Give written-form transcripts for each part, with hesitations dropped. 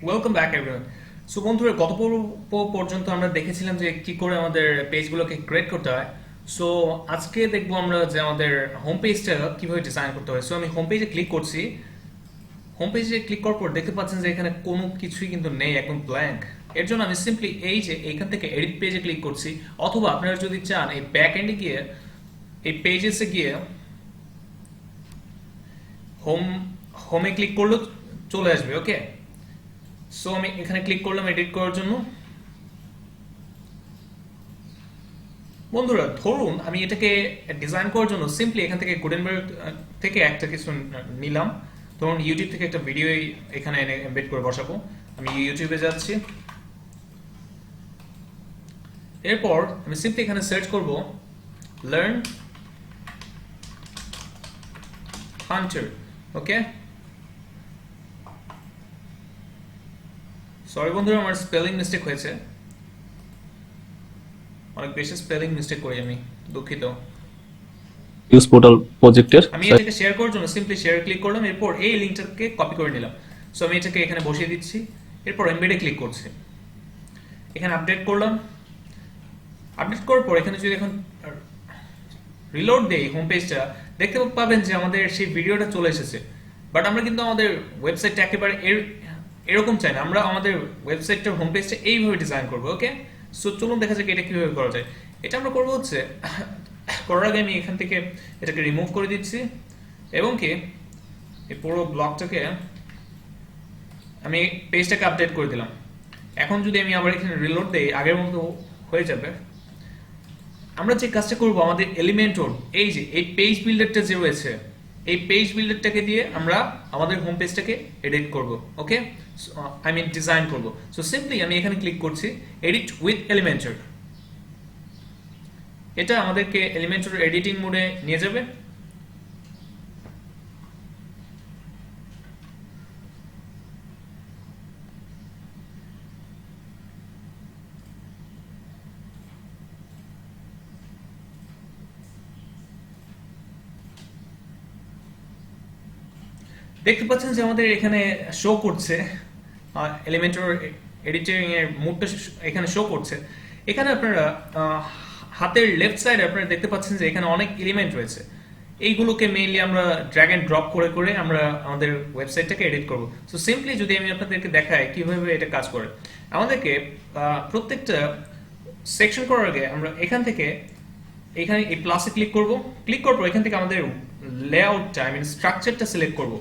Welcome back everyone. So বন্ধুরা, গত পর্ব পর্যন্ত আমরা দেখেছিলাম যে কি করে আমাদের পেজগুলোকে ক্রিয়েট করতে হয়। সো আজকে দেখবো আমরা যে আমাদের হোম পেজটা কিভাবে ডিজাইন করতে হয়। সো আমি হোম পেজে ক্লিক করছি। হোম পেজে ক্লিক করার পর দেখতে পাচ্ছেন যে এখানে কোনো কিছুই কিন্তু নেই, একদম ব্ল্যাঙ্ক। এর জন্য আমি সিম্পলি এই যে এইখান থেকে এডিট পেজে ক্লিক করছি, অথবা আপনারা যদি চান এই ব্যাক এন্ডে গিয়ে এই পেজেসে গিয়ে হোম হোমে ক্লিক করলেও চলে আসবে। ওকে, সো আমি এখানে ক্লিক করলাম এডিট করার জন্য। বন্ধুরা, ধরুন আমি এটাকে ডিজাইন করার জন্য সিম্পলি এখান থেকে গুটেনবার্গ থেকে একটা কিছু নিলাম। ধরুন ইউটিউব থেকে একটা ভিডিও এখানে এনে এমবেড করে বসাবো। আমি ইউটিউবে যাচ্ছি। এরপর আমি সিম্পলি এখানে সার্চ করব লার্ন হান্টার। ওকে, সরি বন্ধুরা, আমার স্পেলিং মিস্টেক হয়েছে, অনেক বেশি স্পেলিং মিস্টেক করি আমি, দুঃখিত। ইউজ পোর্টাল প্রজেক্টের আমি এটাকে শেয়ার করার জন্য সিম্পলি শেয়ার ক্লিক করলাম, এরপর এই লিঙ্কটাকে কপি করে নিলাম। সো আমি এটাকে এখানে বসিয়ে দিচ্ছি, এরপর এমবেডে ক্লিক করছি, এখানে আপডেট করলাম। আপডেট করার পর এখানে যদি এখন রিলোড দেই হোম পেজটা, দেখতে পাবেন যে আমাদের সেই ভিডিওটা চলে এসেছে। বাট আমরা কিন্তু আমাদের ওয়েবসাইটটা একেবারে এরকম চাই না, আমরা আমাদের ওয়েবসাইটটার হোম পেজটা এইভাবে ডিজাইন করবো। ওকে, সো চলুন দেখা যাক এটা কিভাবে করা যায়। এটা আমরা করবো হচ্ছে, করার আগে আমি এখান থেকে এটাকে রিমুভ করে দিচ্ছি, এবং কি এই পুরো ব্লকটাকে আমি পেজটাকে আপডেট করে দিলাম। এখন যদি আমি আবার এখানে রিলোড দেই, আগের মতো হয়ে যাবে। আমরা যে কাজটা করব, আমাদের এলিমেন্টর এই যে এই পেজ বিল্ডারটা যে রয়েছে, এই পেজ বিল্ডারটাকে দিয়ে আমরা আমাদের হোম পেজটাকে এডিট করব। ওকে, আই মিন ডিজাইন করব। সো সিম্পলি আমি এখানে ক্লিক করছি এডিট উইথ এলিমেন্টর। এটা আমাদেরকে এলিমেন্টর এডিটিং মোডে নিয়ে যাবে। দেখতে পাচ্ছেন যে আমাদের এখানে শো করছে এলিমেন্টর এডিটিং এর মুডটা এখানে শো করছে। এখানে আপনারা হাতের লেফট সাইডে আপনারা দেখতে পাচ্ছেন যে এখানে অনেক এলিমেন্ট রয়েছে। এইগুলোকে মেইনলি আমরা ড্র্যাগ এন্ড ড্রপ করে করে আমরা আমাদের ওয়েবসাইটটাকে এডিট করব। সো সিম্পলি যদি আমি আপনাদেরকে দেখাই কিভাবে এটা কাজ করে, আমাদেরকে প্রত্যেকটা সেকশন করার আগে আমরা এখান থেকে এখানে এই প্লাসে ক্লিক করব। ক্লিক করার পর এখান থেকে আমাদের লেআউটটা, আই মিন স্ট্রাকচারটা সিলেক্ট করব।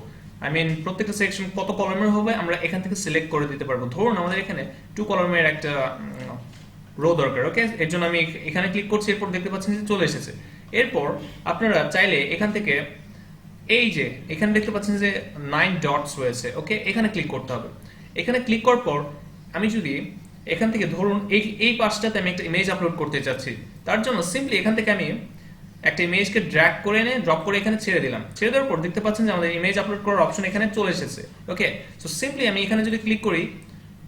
আই মিন প্রত্যেকটা সেকশন কত কলামের হবে আমরা এখান থেকে সিলেক্ট করে দিতে পারবো। ধরুন আমাদের এখানে 2 কলামের একটা রো দরকার। ওকে, এর জন্য আমি এখানে ক্লিক করছি, এরপর দেখতে পাচ্ছেন যে চলে এসেছে। এরপর আপনারা চাইলে এখান থেকে এই যে এখানে দেখতে পাচ্ছেন যে 9 ডটস রয়েছে। ওকে, এখানে ক্লিক করতে হবে। এখানে ক্লিক করার পর আমি যদি এখান থেকে ধরুন এই পাশটাতে আমি একটা ইমেজ আপলোড করতে চাচ্ছি, তার জন্য সিম্পলি এখান থেকে আমি একটা ইমেজকে ড্র্যাগ করে এনে ড্রপ করে এখানে ছেড়ে দিলাম। ছেড়ে দেওয়ার পর দেখতে পাচ্ছেন যে আমাদের ইমেজ আপলোড করার অপশন এখানে চলে এসেছে। ওকে, সো সিম্পলি আমি এখানে যদি ক্লিক করি,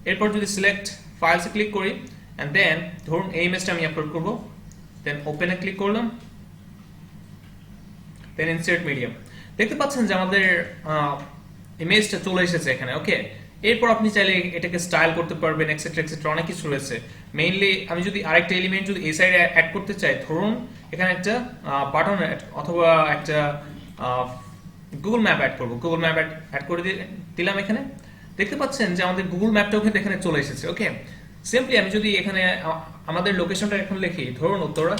এরপর যদি সিলেক্ট ফাইলসে ক্লিক করি, অ্যান্ড দেন ধরুন এই ইমেজটা আমি আপলোড করব, দেন ওপেনে ক্লিক করলাম, দেন ইনসার্ট মিডিয়াম। দেখতে পাচ্ছেন যে আমাদের ইমেজটা চলে এসেছে এখানে। ওকে, এরপর আপনি চাইলে এটাকে স্টাইল করতে পারবেন, এক্সেট্রা এক্সেট্রা অনেক কিছু রয়েছে। মেইনলি আমি যদি আরেকটা এলিমেন্ট যদি এই সাইডে অ্যাড করতে চাই, ধরুন এখানে একটা বাটন অথবা একটা গুগল ম্যাপ অ্যাড করব। গুগল ম্যাপ অ্যাড করে দিলাম এখানে। দেখতে পাচ্ছেন যে আমাদের গুগল ম্যাপটাও কিন্তু এখানে চলে এসেছে। ওকে, সিম্পলি আমি যদি এখানে আমাদের লোকেশনটা এখন লিখি, ধরুন উত্তরা,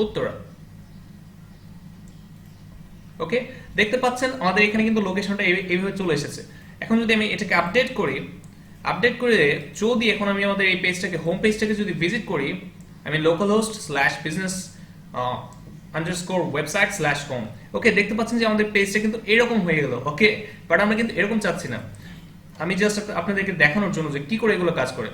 উত্তরা। ওকে, দেখতে পাচ্ছেন আমাদের এখানে কিন্তু লোকেশনটা এইভাবে চলে এসেছে। এখন যদি আমি এটাকে আপডেট করি, আপডেট করে যদি এখন আমি আমাদের এই পেজটাকে হোম পেজটাকে যদি ভিজিট করি, আমি localhost slash business underscore website slash home. Okay, দেখতে পাচ্ছেন যে আমাদের পেজটা কিন্তু এরকম হয়ে গেল। ওকে, বাট আমরা কিন্তু এরকম চাচ্ছি না। আমি জাস্ট আপনাদেরকে দেখানোর জন্য যে কি করে এগুলো কাজ করে।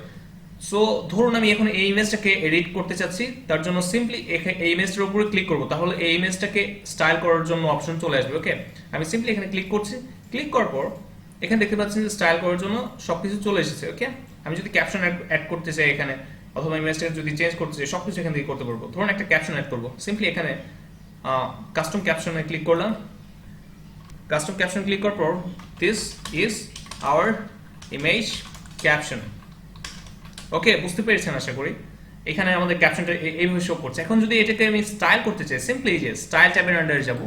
সো ধরুন আমি এখন এই ইমেজটাকে এডিট করতে চাচ্ছি, তার জন্য সিম্পলি এই ইমেজটার উপরে ক্লিক করব, তাহলে এই ইমেজটাকে স্টাইল করার জন্য অপশন চলে আসবে। ওকে, আমি সিম্পলি এখানে ক্লিক করছি। ক্লিক করার পর এখানে দেখতে পাচ্ছেন যে স্টাইল করার জন্য সবকিছু চলে এসেছে। ওকে, আমি যদি ক্যাপশন অ্যাড করতে চাই এখানে, অথবা ইমেজটাকে যদি চেঞ্জ করতে চাই, সবকিছু এখান থেকে করতে পারবো। ধরুন একটা ক্যাপশন অ্যাড করবো, সিম্পলি এখানে কাস্টম ক্যাপশনে ক্লিক করলাম। কাস্টম ক্যাপশন ক্লিক করার পর this is our image caption. Okay, বুঝতে পেরেছেন আশা করি। এখানে আমাদের ক্যাপশনটা এইভাবে শো করছে। এখন যদি এটাকে আমি স্টাইল করতে চাই, সিম্পলি যে স্টাইল ট্যাবের আন্ডারে যাব,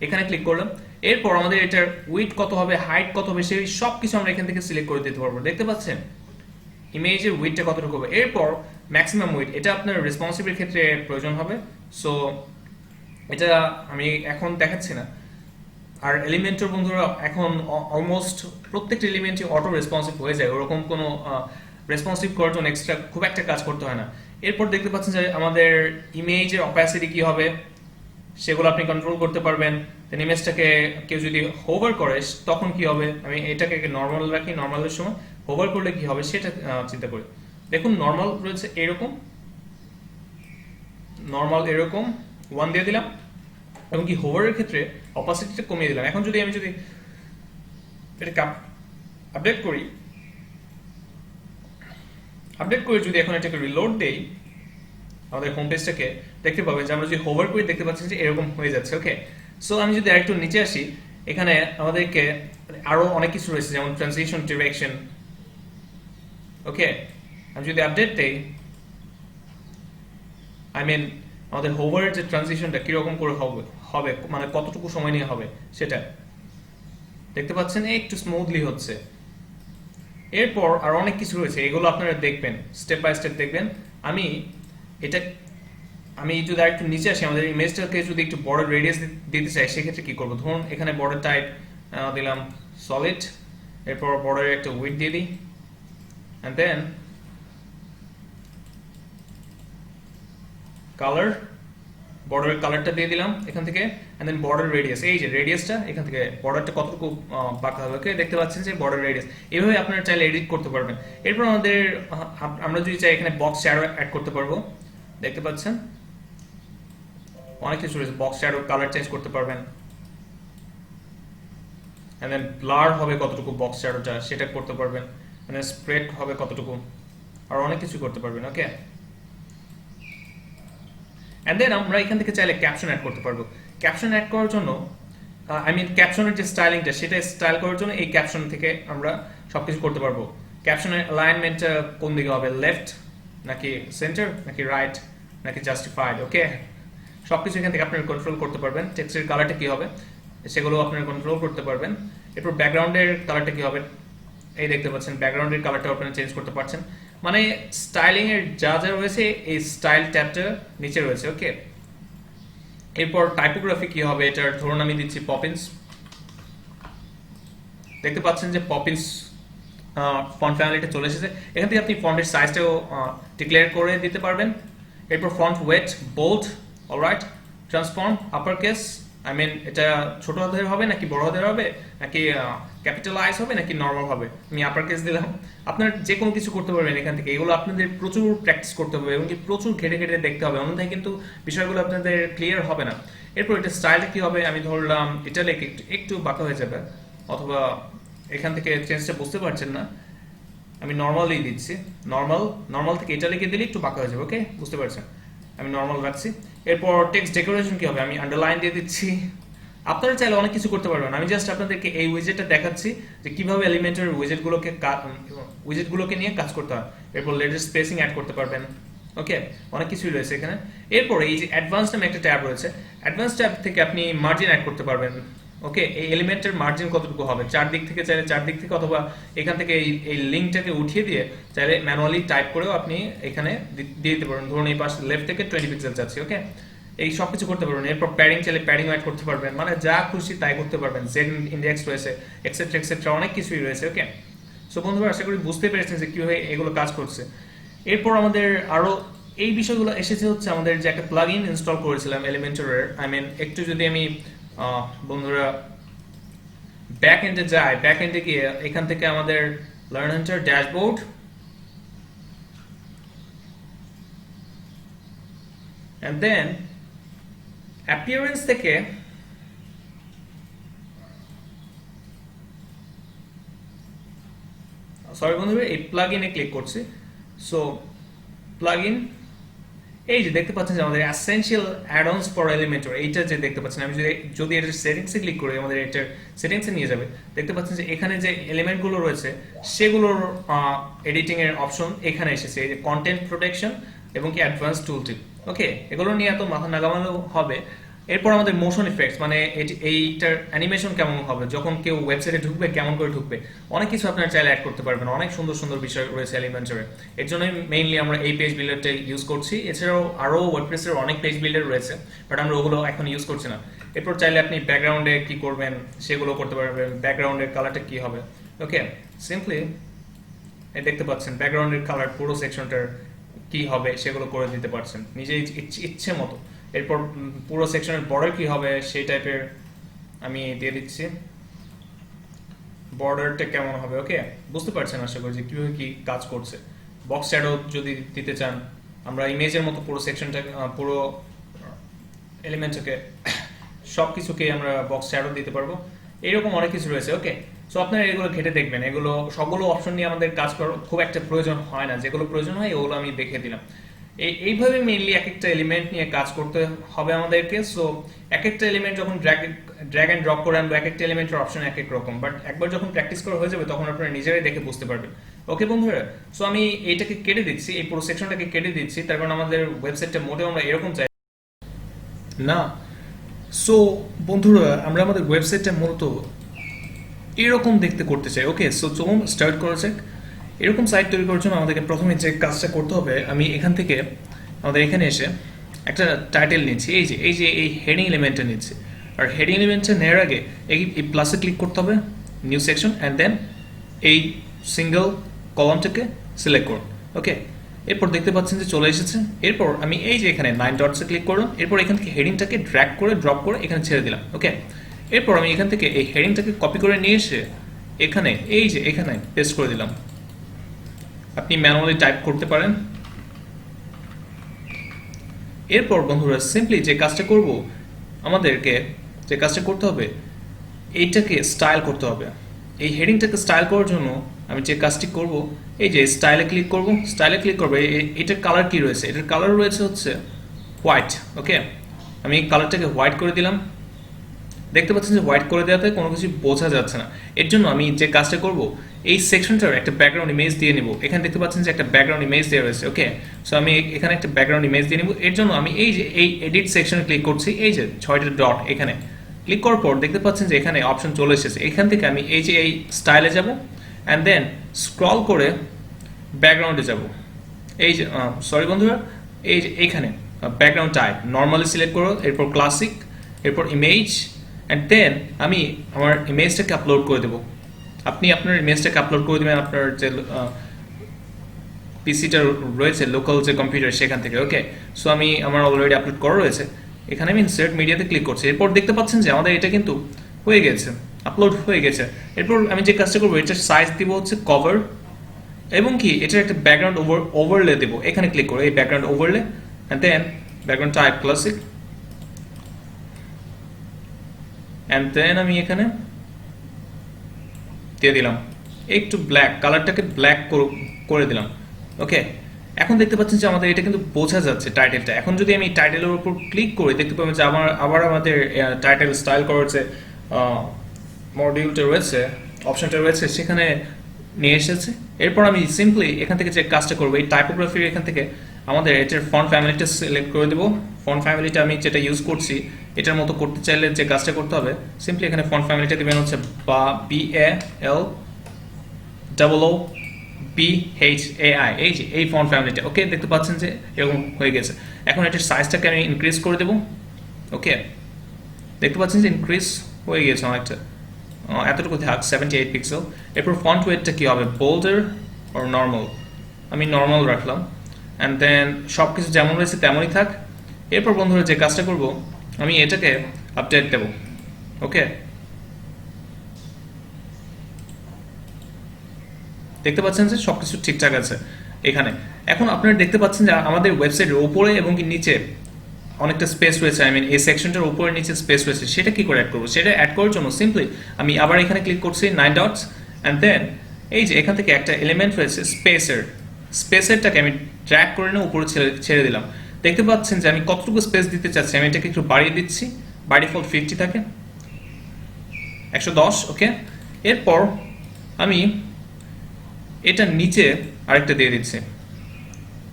এখানে ক্লিক করলাম। এরপর আমাদের এটার উইডথ কত হবে, হাইট কত হবে, সেই সব কিছু আমরা এখান থেকে সিলেক্ট করে দিতে পারবো। দেখতে পাচ্ছেন ইমেজের উইডথটা কতটুকু হবে। এরপর ম্যাক্সিমাম উইডথ, এটা আপনার রেসপন্সিভের ক্ষেত্রে প্রয়োজন হবে। সো এটা আমি এখন দেখাচ্ছি না। আর এলিমেন্টর বন্ধুরা এখন অলমোস্ট প্রত্যেকটা এলিমেন্টই অটো রেসপন্সিভ হয়ে যায়, ওরকম কোনো রেসপন্সিভ করার জন্য এক্সট্রা খুব একটা কাজ করতে হয় না। এরপর দেখতে পাচ্ছেন যে আমাদের ইমেজের অপাসিটি কি হবে সেগুলো আপনি কন্ট্রোল করতে পারবেন। দেন ইমেজটাকে কেউ যদি হোভার করে তখন কি হবে, আমি এটাকে নর্মাল রাখি, নর্মালের সময় হোভার করলে কি হবে সেটা চিন্তা করি। দেখুন নর্মাল রয়েছে এরকম, নর্মাল এরকম 1 দিয়ে দিলাম, এবং কি হোভারের ক্ষেত্রে অপাসিটিটা কমিয়ে দিলাম। এখন যদি আমি এটাকে আপডেট করি যদি এখন এটাকে রিলোড দেই আমাদের হোম পেজটাকে, দেখতে পাবেন যে আমরা যদি হোভার করি দেখতে পাচ্ছি যে এরকম হয়ে যাচ্ছে। ওকে, সো আমি যদি আরেকটু নিচে আসি, এখানে আমাদেরকে আরো অনেক কিছু রয়েছে, যেমন ট্রানজিশন, ডিরেকশন। ওকে, আমি যদি আপডেট দেই, আই মিন আমাদের হোভারের যে ট্রানজিশনটা কিরকম করে হবে মানে কতটুকু সময় নিয়ে হবে সেটা দেখতে পাচ্ছেন, একটু স্মুথলি হচ্ছে। এরপর আর অনেক কিছু রয়েছে, এগুলো আপনারা দেখবেন, স্টেপ বাই স্টেপ দেখবেন। আমি যদি আরেকটু নিচে আসি, আমাদের ইমেজটাকে যদি একটু বড় রেডিয়াস দিতে চাই সেক্ষেত্রে কি করবো। ধরুন এখানে বর্ডার টাইপ দিলাম সলিড, এরপর বর্ডারের একটা উইডথ দিয়ে দিই, এন্ড দেন কালার, বর্ডারের কালারটা দিয়ে দিলাম এখান থেকে, এন্ড দেন বর্ডার রেডিয়াস, এই যে রেডিয়াসটা এখান থেকে বর্ডারটা কতটুকু বাঁকা হবে। ওকে, দেখতে পাচ্ছেন যে বর্ডার রেডিয়াস। এইভাবে আপনারা চাইলে এডিট করতে পারবেন। এরপর আমরা যদি চাই এখানে বক্স শ্যাডো অ্যাড করতে পারবো, দেখতে পাচ্ছেন অনেক কিছু রয়েছে। বক্স শ্যাডো কালার চেঞ্জ করতে পারবেন, এন্ড দেন ব্লার হবে কতটুকু বক্স শ্যাডোটা সেটা করতে পারবেন, এন্ড দেন স্প্রেড হবে কতটুকু, আর অনেক কিছু করতে পারবেন। ওকে, এন্ড দেন আমরা এখান থেকে চাইলে ক্যাপশন অ্যাড করতে পারবো। ক্যাপশন অ্যাড করার জন্য আই মিন ক্যাপশনের যে স্টাইলিংটা সেটা স্টাইল করার জন্য এই ক্যাপশন থেকে আমরা সবকিছু করতে পারবো। ক্যাপশনের অ্যালাইনমেন্টটা কোন দিকে হবে, লেফট নাকি সেন্টার নাকি রাইট নাকি জাস্টিফাইড। ওকে, সবকিছু এখান থেকে আপনারা কন্ট্রোল করতে পারবেন। টেক্সটের কালারটা কি হবে সেগুলো আপনারা কন্ট্রোল করতে পারবেন। এরপর ব্যাকগ্রাউন্ডের কালারটা কি হবে, এই দেখতে পাচ্ছেন ব্যাকগ্রাউন্ডের কালারটা আপনারা চেঞ্জ করতে পারছেন। মানে স্টাইলিং এর যা যা রয়েছে এই স্টাইল ট্যাবটা নিচে রয়েছে। ওকে, এরপর টাইপোগ্রাফি কি হবে, এটার ধরুন আমি দিচ্ছি পপিন্স। দেখতে পাচ্ছেন যে পপিন্স ফন্ট ফ্যামিলিটা চলে এসেছে। এখান থেকে আপনি ফন্টের সাইজটাও ডিক্লেয়ার করে দিতে পারবেন। এরপর font weight, bold, alright, transform, upper case, I mean এটা ছোট হাতের হবে নাকি বড় হাতের হবে নাকি ক্যাপিটালাইজ হবে নাকি নর্মাল হবে, আমি আপার কেস দিলাম। আপনারা যে কোনো কিছু করতে পারবেন এখান থেকে। এগুলো আপনাদের প্রচুর প্র্যাকটিস করতে হবে এবং কি প্রচুর ঘেটে ঘেটে দেখতে হবে, অন্যথায় কিন্তু বিষয়গুলো আপনাদের ক্লিয়ার হবে না। এরপর এটা স্টাইলটা কি হবে, আমি ধরলাম ইটালিক, একটু বাঁকা হয়ে যাবে, অথবা এখান থেকে চেঞ্জটা বুঝতে পারছেন না, আমি নর্মালই দিচ্ছি। নর্মাল থেকে ইটালিকে দিলে একটু বাঁকা হয়ে যাবে। ওকে, বুঝতে পারছেন, আমি নর্মাল রাখছি। এরপর টেক্সট ডেকোরেশন কি হবে, আমি আন্ডারলাইন দিয়ে দিচ্ছি। আপনারা চাইলে অনেক কিছু করতে পারবেন, আমি জাস্ট আপনাদেরকে এই উইজেটটা দেখাচ্ছি যে কিভাবে এলিমেন্টের উইজেটগুলোকে নিয়ে কাজ করতে হয়। এরপর লেটেস্ট স্পেসিং অ্যাড করতে পারবেন। ওকে, অনেক কিছুই রয়েছে এখানে। এরপর এই যে অ্যাডভান্স নামে একটা ট্যাব রয়েছে, অ্যাডভান্স ট্যাব থেকে আপনি মার্জিন অ্যাড করতে পারবেন। ওকে, এই এলিমেন্টের মার্জিন কতটুকু হবে, চারদিক থেকে চাইলে চারদিক থেকে, অথবা এখান থেকে এই লিঙ্কটাকে উঠিয়ে দিয়ে চাইলে ম্যানুয়ালি টাইপ করেও আপনি এখানে দিয়ে দিতে পারবেন। ধরুন এই পাশে লেফট থেকে 20 পিক্সেল যাচ্ছে। ওকে, এই সব কিছু করতে পারবেন। এরপর প্যাডিং চাইলে প্যাডিং অ্যাড করতে পারবেন, মানে যা খুশি তাই করতে পারবেন। জেড ইন্ডেক্স রয়েছে, এক্সেট্রা এক্সেট্রা, অনেক কিছুই রয়েছে। ওকে, সো বন্ধুরা আশা করি বুঝতে পেরেছেন যে কীভাবে এগুলো কাজ করছে। এরপর আমাদের আরও এই বিষয়গুলো এসেছে হচ্ছে আমাদের যে একটা প্লাগ ইন ইনস্টল করেছিলাম এলিমেন্টরের, আই মিন একটু যদি আমি বন্ধুরা ব্যাক এন্ডে যাই, ব্যাক এন্ডে গিয়ে এখান থেকে আমাদের Learn Hunter dashboard, and then appearance থেকে সরি বন্ধুরা এই প্লাগ ইনে ক্লিক করছি। সো প্লাগ ইন, এই যে দেখতে পাচ্ছেন যে আমাদের অ্যাসেনশিয়াল অ্যাড-অনস ফর এলিমেন্টর, এইটা যে দেখতে পাচ্ছেন, আমি যদি এটার সেটিংসে ক্লিক করি আমাদের এটার সেটিংসে নিয়ে যাবে, দেখতে পাচ্ছেন যে এখানে যে এলিমেন্টগুলো রয়েছে সেগুলোর এডিটিং এর অপশন এখানে এসেছে, এই যে কন্টেন্ট প্রোটেকশন এবং কি অ্যাডভান্স টুল টিপ। ওকে, এগুলো নিয়ে এত মাথা নাগামানো হবে। এরপর আমাদের মোশন ইফেক্টস, মানে এইটার অ্যানিমেশন কেমন হবে, যখন কেউ ওয়েবসাইটে ঢুকবে কেমন করে ঢুকবে, অনেক কিছু আপনারা চাইলে অ্যাড করতে পারবেন। অনেক সুন্দর সুন্দর বিষয় রয়েছে এলিমেন্টরে, এর জন্যই মেইনলি আমরা এই পেজ বিল্ডারটা ইউজ করছি। এছাড়াও আরও ওয়ার্ডপ্রেসের অনেক পেজ বিল্ডার রয়েছে, বাট আমরা ওগুলো এখন ইউজ করছি না। এরপর চাইলে আপনি ব্যাকগ্রাউন্ডে কি করবেন সেগুলো করতে পারবেন, ব্যাকগ্রাউন্ডের কালারটা কি হবে। ওকে, সিম্পলি দেখতে পাচ্ছেন ব্যাকগ্রাউন্ডের কালার পুরো সেকশনটার কি হবে সেগুলো করে দিতে পারছেন নিজে ইচ্ছে মতো। এরপর পুরো সেকশনের বর্ডার কি হবে সেই টাইপের আমি দিয়ে দিচ্ছি, বর্ডারটা কেমন হবে। ওকে, বুঝতে পারছেন আশা করি যে কিভাবে কি কাজ করছে। বক্স শ্যাডো যদি দিতে চান, আমরা ইমেজের মতো পুরো সেকশনটা, পুরো এলিমেন্টটাকে, সব কিছুকে আমরা বক্স শ্যাডো দিতে পারবো। এইরকম অনেক কিছু রয়েছে। ওকে, সো আপনারা এগুলো ঘেটে দেখবেন। এগুলো সবগুলো অপশন নিয়ে আমাদের কাজ করার খুব একটা প্রয়োজন হয় না, যেগুলো প্রয়োজন হয় ওগুলো আমি দেখিয়ে দিলাম। এইভাবে মেইনলি এক একটা এলিমেন্ট নিয়ে কাজ করতে হবে আমাদেরকে। সো এক একটা এলিমেন্ট যখন ড্র্যাগ অ্যান্ড ড্রপ করে আনবো, এক একটা এলিমেন্টের অপশন এক এক রকম, বাট একবার যখন প্র্যাকটিস করা হয়ে যাবে তখন আপনারা নিজেরাই দেখে বুঝতে পারবেন। ওকে বন্ধুরা, সো আমি এইটাকে কেটে দিচ্ছি, এই পুরো সেকশনটাকে কেটে দিচ্ছি, তার কারণ আমাদের ওয়েবসাইটটা মোটেও আমরা এরকম চাই না। সো বন্ধুরা, আমরা আমাদের ওয়েবসাইটটা মূলত এরকম দেখতে করতে চাই। ওকে, সো চলুন স্টার্ট করা যাক। এরকম সাইট তৈরি করার জন্য আমাদেরকে প্রথমে যে কাজটা করতে হবে, আমি এখান থেকে আমাদের এখানে এসে একটা টাইটেল নিচ্ছি, এই হেডিং এলিমেন্টটা নিচ্ছি। আর হেডিং এলিমেন্টটা নেওয়ার আগে এই প্লাসে ক্লিক করতে হবে, নিউ সেকশন, অ্যান্ড দেন এই সিঙ্গেল কলামটাকে সিলেক্ট করুন। ওকে, এরপর দেখতে পাচ্ছেন যে চলে এসেছে। এরপর আমি এই যে এখানে 9 ডটসে ক্লিক করলাম, এরপর এখান থেকে হেডিংটাকে ড্র্যাগ করে ড্রপ করে এখানে ছেড়ে দিলাম। ওকে, এরপর আমি এখান থেকে এই হেডিংটাকে কপি করে নিয়ে এসে এখানে এই যে এখানে পেস্ট করে দিলাম। আপনি ম্যানুয়ালি টাইপ করতে পারেন। এরপর বন্ধুরা সিম্পলি যে কাজটা করব, আমাদেরকে যে কাজটা করতে হবে, এইটাকে স্টাইল করতে হবে। এই হেডিংটাকে স্টাইল করার জন্য আমি যে কাজটি করব, এই যে স্টাইলে ক্লিক করব, স্টাইলে ক্লিক করবো, এটার কালার কি রয়েছে, এটার কালার রয়েছে হচ্ছে হোয়াইট। ওকে, আমি এই কালারটাকে হোয়াইট করে দিলাম। দেখতে পাচ্ছেন যে হোয়াইট করে দেওয়াতে কোনো কিছু বোঝা যাচ্ছে না। এর জন্য আমি যে কাজটা করব, এই সেকশনটার একটা ব্যাকগ্রাউন্ড ইমেজ দিয়ে নেব। এখানে দেখতে পাচ্ছেন যে একটা ব্যাকগ্রাউন্ড ইমেজ দেওয়া রয়েছে। ওকে, সো আমি এখানে একটা ব্যাকগ্রাউন্ড ইমেজ দিয়ে নেব। এর জন্য আমি এই যে এই এডিট সেকশনে ক্লিক করছি, এই যে 6টা ডট এখানে ক্লিক করার পর দেখতে পাচ্ছেন যে এখানে অপশন চলে এসেছে। এখান থেকে আমি এই যে এই স্টাইলে যাব, অ্যান্ড দেন স্ক্রল করে ব্যাকগ্রাউন্ডে যাব। এই যে সরি বন্ধুরা, এই যে এইখানে ব্যাকগ্রাউন্ড টাইপ নর্মালি সিলেক্ট করো, এরপর ক্লাসিক, এরপর ইমেজ, অ্যান্ড দেন আমি আমার ইমেজটাকে আপলোড করে দেবো। আপনি আপনার ইমেজটাকে আপলোড করে দেবেন আপনার যে পিসিটা রয়েছে, লোকাল যে কম্পিউটার, সেখান থেকে। ওকে, সো আমি আমার অলরেডি আপলোড করা রয়েছে। এখানে আমি ইনসার্ট মিডিয়াতে ক্লিক করছি। এরপর দেখতে পাচ্ছেন যে আমাদের এটা কিন্তু হয়ে গেছে, আপলোড হয়ে গেছে। এরপর আমি যে কাজটা করবো, এটার সাইজ দিব হচ্ছে কভার, এবং কি এটার একটা ব্যাকগ্রাউন্ড ওভারলে দেবো। এখানে ক্লিক করো, এই background overlay, and then background type classic, and then আমি এখানে দিয়ে দিলাম একটু ব্ল্যাক, কালারটাকে ব্ল্যাক করে দিলাম। ওকে, এখন দেখতে পাচ্ছেন যে আমাদের এটা কিন্তু বোঝা যাচ্ছে টাইটেলটা। এখন যদি আমি টাইটেলের উপর ক্লিক করি, দেখতে পাবেন যে আবার আমাদের টাইটেল স্টাইল করার যে মডিউলটা রয়েছে, অপশনটা রয়েছে, সেখানে নিয়ে এসেছে। এরপর আমি সিম্পলি এখান থেকে যে কাজটা করবো, এই টাইপোগ্রাফির এখান থেকে আমাদের এটার ফন্ট ফ্যামিলিটা সিলেক্ট করে দেবো। ফন্ট ফ্যামিলিটা আমি যেটা ইউজ করছি, এটার মতো করতে চাইলে যে কাজটা করতে হবে, সিম্পলি এখানে ফন্ট ফ্যামিলিটা দেবেন হচ্ছে BALOOBHAI, এই যে এই ফন্ট ফ্যামিলিটা। ওকে, দেখতে পাচ্ছেন যে এরকম হয়ে গেছে। এখন এটার সাইজটাকে আমি ইনক্রিজ করে দেবো। ওকে, দেখতে পাচ্ছেন যে ইনক্রিজ হয়ে গেছে অনেকটা, এতটুকু থাক, 78 পিক্সেল। এরপর ফন্ট ওয়েটটা কী হবে, বোল্ডার অর নর্মাল, আমি নর্মাল রাখলাম, অ্যান্ড দেন সব কিছু যেমন রয়েছে তেমনই থাক। এরপর বন্ধুরা যে কাজটা করব, আমি এটাকে আপডেট দেব। ওকে, দেখতে পাচ্ছেন যে সব কিছু ঠিকঠাক আছে এখানে। এখন আপনারা দেখতে পাচ্ছেন যে আমাদের ওয়েবসাইটের উপরে এবং কি নিচে অনেকটা স্পেস রয়েছে, আই মিন এই সেকশনটার উপরে নিচে স্পেস রয়েছে। সেটা কি করে অ্যাড করবো, সেটা অ্যাড করার জন্য সিম্পলি আমি আবার এখানে ক্লিক করছি 9 ডটস, অ্যান্ড দেন এই যে এখান থেকে একটা এলিমেন্ট রয়েছে স্পেসেরটাকে আমি ড্র্যাগ করে নিয়ে উপরে ছেড়ে দিলাম। দেখতে পাচ্ছেন যে আমি কতটুকু স্পেস দিতে চাচ্ছি, আমি এটাকে একটু বাড়িয়ে দিচ্ছি, বাই ডিফল্ট 50 থাকে, 110, ওকে। এরপর আমি এটা নিচে আরেকটা দিয়ে দিচ্ছি,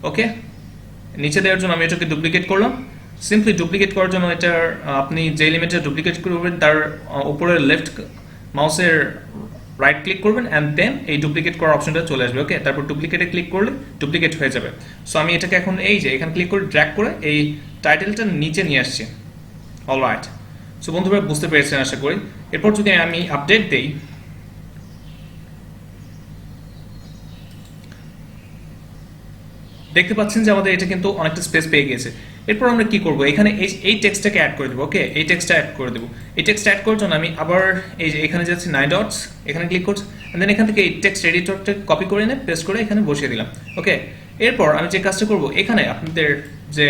ওকে। নিচে দেওয়ার জন্য আমি এটাকে ডুপ্লিকেট করলাম। সিম্পলি ডুপ্লিকেট করার জন্য এটার আপনি যে এলিমেন্টটা ডুপ্লিকেট করবেন তার উপরে লেফট মাউসের রাইট ক্লিক করবেন অ্যান্ড দেন এই ডুপ্লিকেট করার অপশনটা চলে আসবে, ওকে। তারপর ডুপ্লিকেটে ক্লিক করলে ডুপ্লিকেট হয়ে যাবে। সো আমি এটাকে এখন এই যে এখানে ক্লিক করে ড্র্যাগ করে এই টাইটেলটা নিচে নিয়ে আসছি, অলরাইট। সো বন্ধুরা বুঝতে পেরেছেন আশা করি। এরপর যদি আমি আপডেট দেই, দেখতে পাচ্ছেন যে আমাদের এটা কিন্তু অনেকটা স্পেস পেয়ে গেছে। এরপর আমরা কি করব, এখানে এই টেক্সটটাকে অ্যাড করে দেবো, ওকে। এই টেক্সটটা অ্যাড করে দেবো। এই টেক্সটটা অ্যাড করার জন্য আমি আবার এই যে এখানে যাচ্ছি 9 ডটস, এখানে ক্লিক করছি, এন্ড দেন এখান থেকে এই টেক্সট এডিটরটা কপি করে এনে পেস্ট করে এখানে বসিয়ে দিলাম, ওকে। এরপর আমি যে কাজটা করব, এখানে আপনাদের যে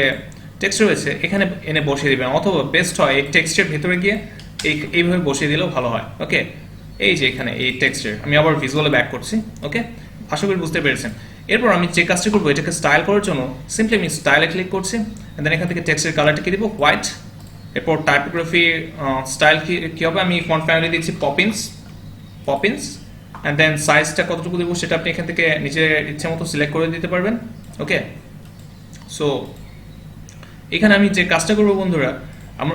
টেক্সট রয়েছে এখানে এনে বসিয়ে দিবেন, অথবা বেস্ট হয় এই টেক্সটের ভেতরে গিয়ে এইভাবে বসিয়ে দিলেও ভালো হয়, ওকে। এই যে এখানে এই টেক্সটের আমি আবার ভিজুয়ালে ব্যাক করছি, ওকে। আশা করি বুঝতে পেরেছেন। এরপর আমি যে কাজটা করবো, এটাকে স্টাইল করার জন্য সিম্পলি আমি স্টাইলে ক্লিক করছি, দেন এখান থেকে টেক্সটের কালারটাকে দিব হোয়াইট। এরপর টাইপোগ্রাফি স্টাইল কি হবে, আমি ফন্ট ফ্যামিলি দিচ্ছি পপিন্স অ্যান্ড দেন সাইজটা কতটুকু দেবো সেটা আপনি এখান থেকে নিজের ইচ্ছে মতো সিলেক্ট করে দিতে পারবেন, ওকে। সো এখানে আমি যে কাজটা করবো বন্ধুরা,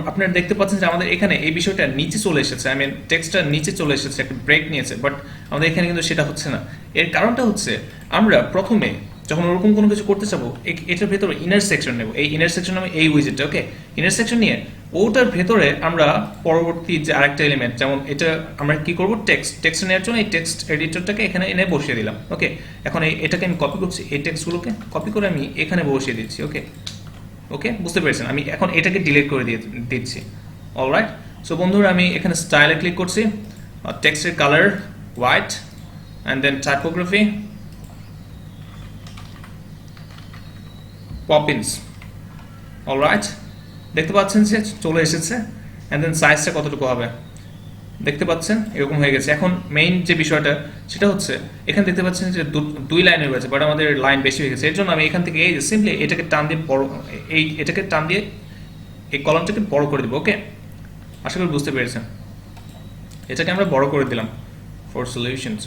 আপনারা দেখতে পাচ্ছেন যে আমাদের এখানে এই বিষয়টা নিচে চলে এসেছে, আমি টেক্সটটা নিচে চলে এসেছে, একটা ব্রেক নিয়েছে, বাট আমাদের এখানে কিন্তু সেটা হচ্ছে না। এর কারণটা হচ্ছে আমরা প্রথমে যখন ওরকম কোনো কিছু করতে চাবো, এটার ভেতরে ইনার সেকশন নেব, এই ইনার সেকশন আমি এই উইজেটটা, ওকে। ইনার সেকশন নিয়ে ওটার ভেতরে আমরা পরবর্তী যে আরেকটা এলিমেন্ট, যেমন এটা আমরা কি করব, টেক্সট নেওয়ার জন্য এই টেক্সট এডিটরটাকে এখানে এনে বসিয়ে দিলাম, ওকে। এখন এটাকে আমি কপি করছি, এই টেক্সটগুলোকে কপি করে আমি এখানে বসিয়ে দিচ্ছি, ওকে। ওকে, বুঝতে পেরেছেন। আমি এখন এটাকে ডিলিট করে দিচ্ছি, অলরাইট। সো বন্ধুরা আমি এখানে স্টাইলে ক্লিক করছি, টেক্সটের colour white and then typography Poppins, alright. দেখতে পাচ্ছেন যে চলে এসেছে, অ্যান্ড দেন সাইজটা কতটুকু হবে দেখতে পাচ্ছেন, এরকম হয়ে গেছে। এখন মেইন যে বিষয়টা সেটা হচ্ছে এখানে দেখতে পাচ্ছেন যে দুই লাইনের রয়েছে, বাট আমাদের লাইন বেশি হয়ে গেছে। এর জন্য আমি এখান থেকে এই সিম্পলি এটাকে টান দিয়ে বড়, এটাকে টান দিয়ে এই কলামটাকে বড় করে দেবো, ওকে। আশা করি বুঝতে পেরেছেন। এটাকে আমরা বড় করে দিলাম ফর সলিউশনস।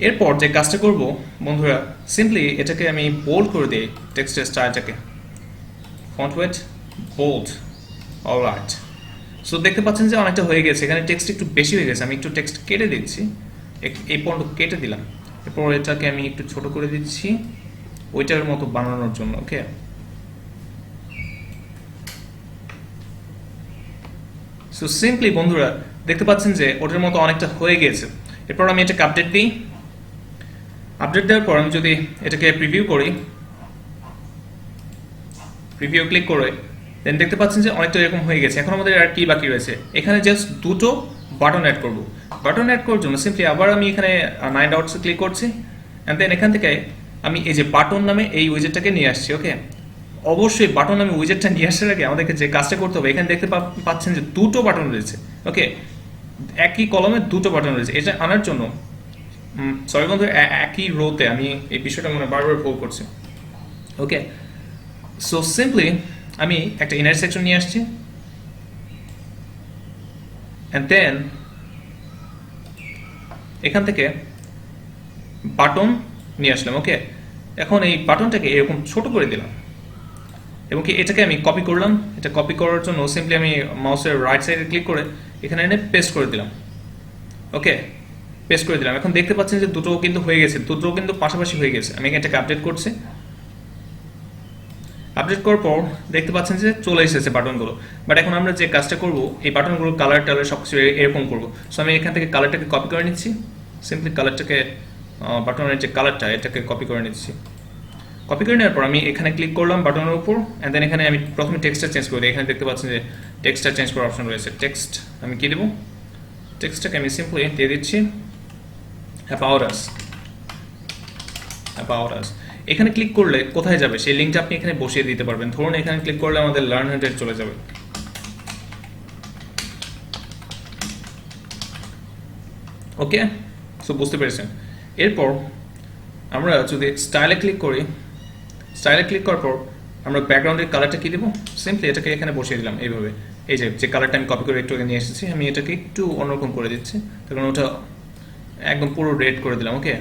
এরপর যে কাজটা করব বন্ধুরা, সিম্পলি এটাকে আমি বোল্ড করে দিই, টেক্সটের স্টাইলটাকে font weight bold, alright. So দেখতে পাচ্ছেন যে অনেকটা হয়ে গেছে, এখানে টেক্সট একটু বেশি হয়ে গেছে, আমি একটু টেক্সট কেটে দিচ্ছি, এই পর্যন্ত কেটে দিলাম। এরপর এটাকে আমি একটু ছোট করে দিচ্ছি ওইটার মতো বানানোর জন্য, ওকে। সো সিম্পলি বন্ধুরা দেখতে পাচ্ছেন যে ওটার মতো অনেকটা হয়ে গেছে। এরপর আমি এটাকে আপডেট দিই, আপডেট দেওয়ার পর আমি যদি এটাকে প্রিভিউ করি, প্রিভিউ ক্লিক করে দেন দেখতে পাচ্ছেন যে অনেকটা এরকম হয়ে গেছে। এখন আমাদের আর কি বাকি রয়েছে, এখানে জাস্ট দুটো বাটন অ্যাড করব। বাটন অ্যাড করার জন্য সিম্পলি আবার আমি এখানে 9 ডটস ক্লিক করছি, অ্যান্ড দেন এখান থেকে আমি এই যে বাটন নামে এই উইজেটটাকে নিয়ে আসছি, ওকে। অবশ্যই বাটন নামে উইজেটটা নিয়ে আসার আগে আমাদেরকে যে কাজটা করতে হবে, এখানে দেখতে পাচ্ছেন যে দুটো বাটন রয়েছে, ওকে। একই কলমে দুটো বাটন রয়েছে, এটা আনার জন্য সরি বন্ধু, একই রোতে আমি এই বিষয়টা মনে বারবার ভুল করছি, ওকে। সো সিম্পলি আমি একটা ইনার সেকশন নিয়ে আসছি, অ্যান্ড দেন এখান থেকে বাটন নিয়ে আসলাম, ওকে। এখন এই বাটনটাকে এরকম ছোট করে দিলাম, এবং কি এটাকে আমি কপি করলাম। এটা কপি করার জন্য সিম্পলি আমি মাউসের রাইট সাইডে ক্লিক করে এখানে এনে পেস্ট করে দিলাম, ওকে। পেস্ট করে দিলাম। এখন দেখতে পাচ্ছেন যে দুটো কিন্তু হয়ে গেছে, দুটো কিন্তু পাশাপাশি হয়ে গেছে। আমি এটাকে আপডেট করছি, আপডেট করার পর দেখতে পাচ্ছেন যে চলে এসেছে বাটনগুলো। বাট এখন আমরা যে কাজটা করব, এই বাটনগুলোর কালার টালার সব কিছু এরকম করবো। সো আমি এখান থেকে কালারটাকে কপি করে নিচ্ছি, সিম্পলি কালারটাকে বাটনের যে কালারটা এটাকে কপি করে নিচ্ছি। কপি করে নেওয়ার পর আমি এখানে ক্লিক করলাম বাটনের উপর, অ্যান্ড দেন এখানে আমি প্রথমে টেক্সটটা চেঞ্জ করে দিই। এখানে দেখতে পাচ্ছেন যে টেক্সটটা চেঞ্জ করার অপশন রয়েছে। টেক্সট আমি কি দেবো, টেক্সটটাকে আমি সিম্পলি দিয়ে দিচ্ছি অ্যাবাউট আস, অ্যাবাউট আস। এখানে ক্লিক করলে কোথায় যাবে সেই লিঙ্কটা আপনি এখানে বসিয়ে দিতে পারবেন। ধরুন এখানে ক্লিক করলে আমাদের লার্ন হান্টেড চলে যাবে, ওকে। সো বুঝতে পেরেছেন। এরপর আমরা যদি স্টাইলে ক্লিক করি, স্টাইলে ক্লিক করার পর আমরা ব্যাকগ্রাউন্ডের কালারটা কি দেবো, সিম্পলি এটাকে এখানে বসিয়ে দিলাম এইভাবে। এই যে কালারটা আমি কপি করে একটু আগে নিয়ে এসেছি, আমি এটাকে একটু অন্যরকম করে দিচ্ছি, তখন ওটা একদম পুরো রেড করে দিলাম। ওকে,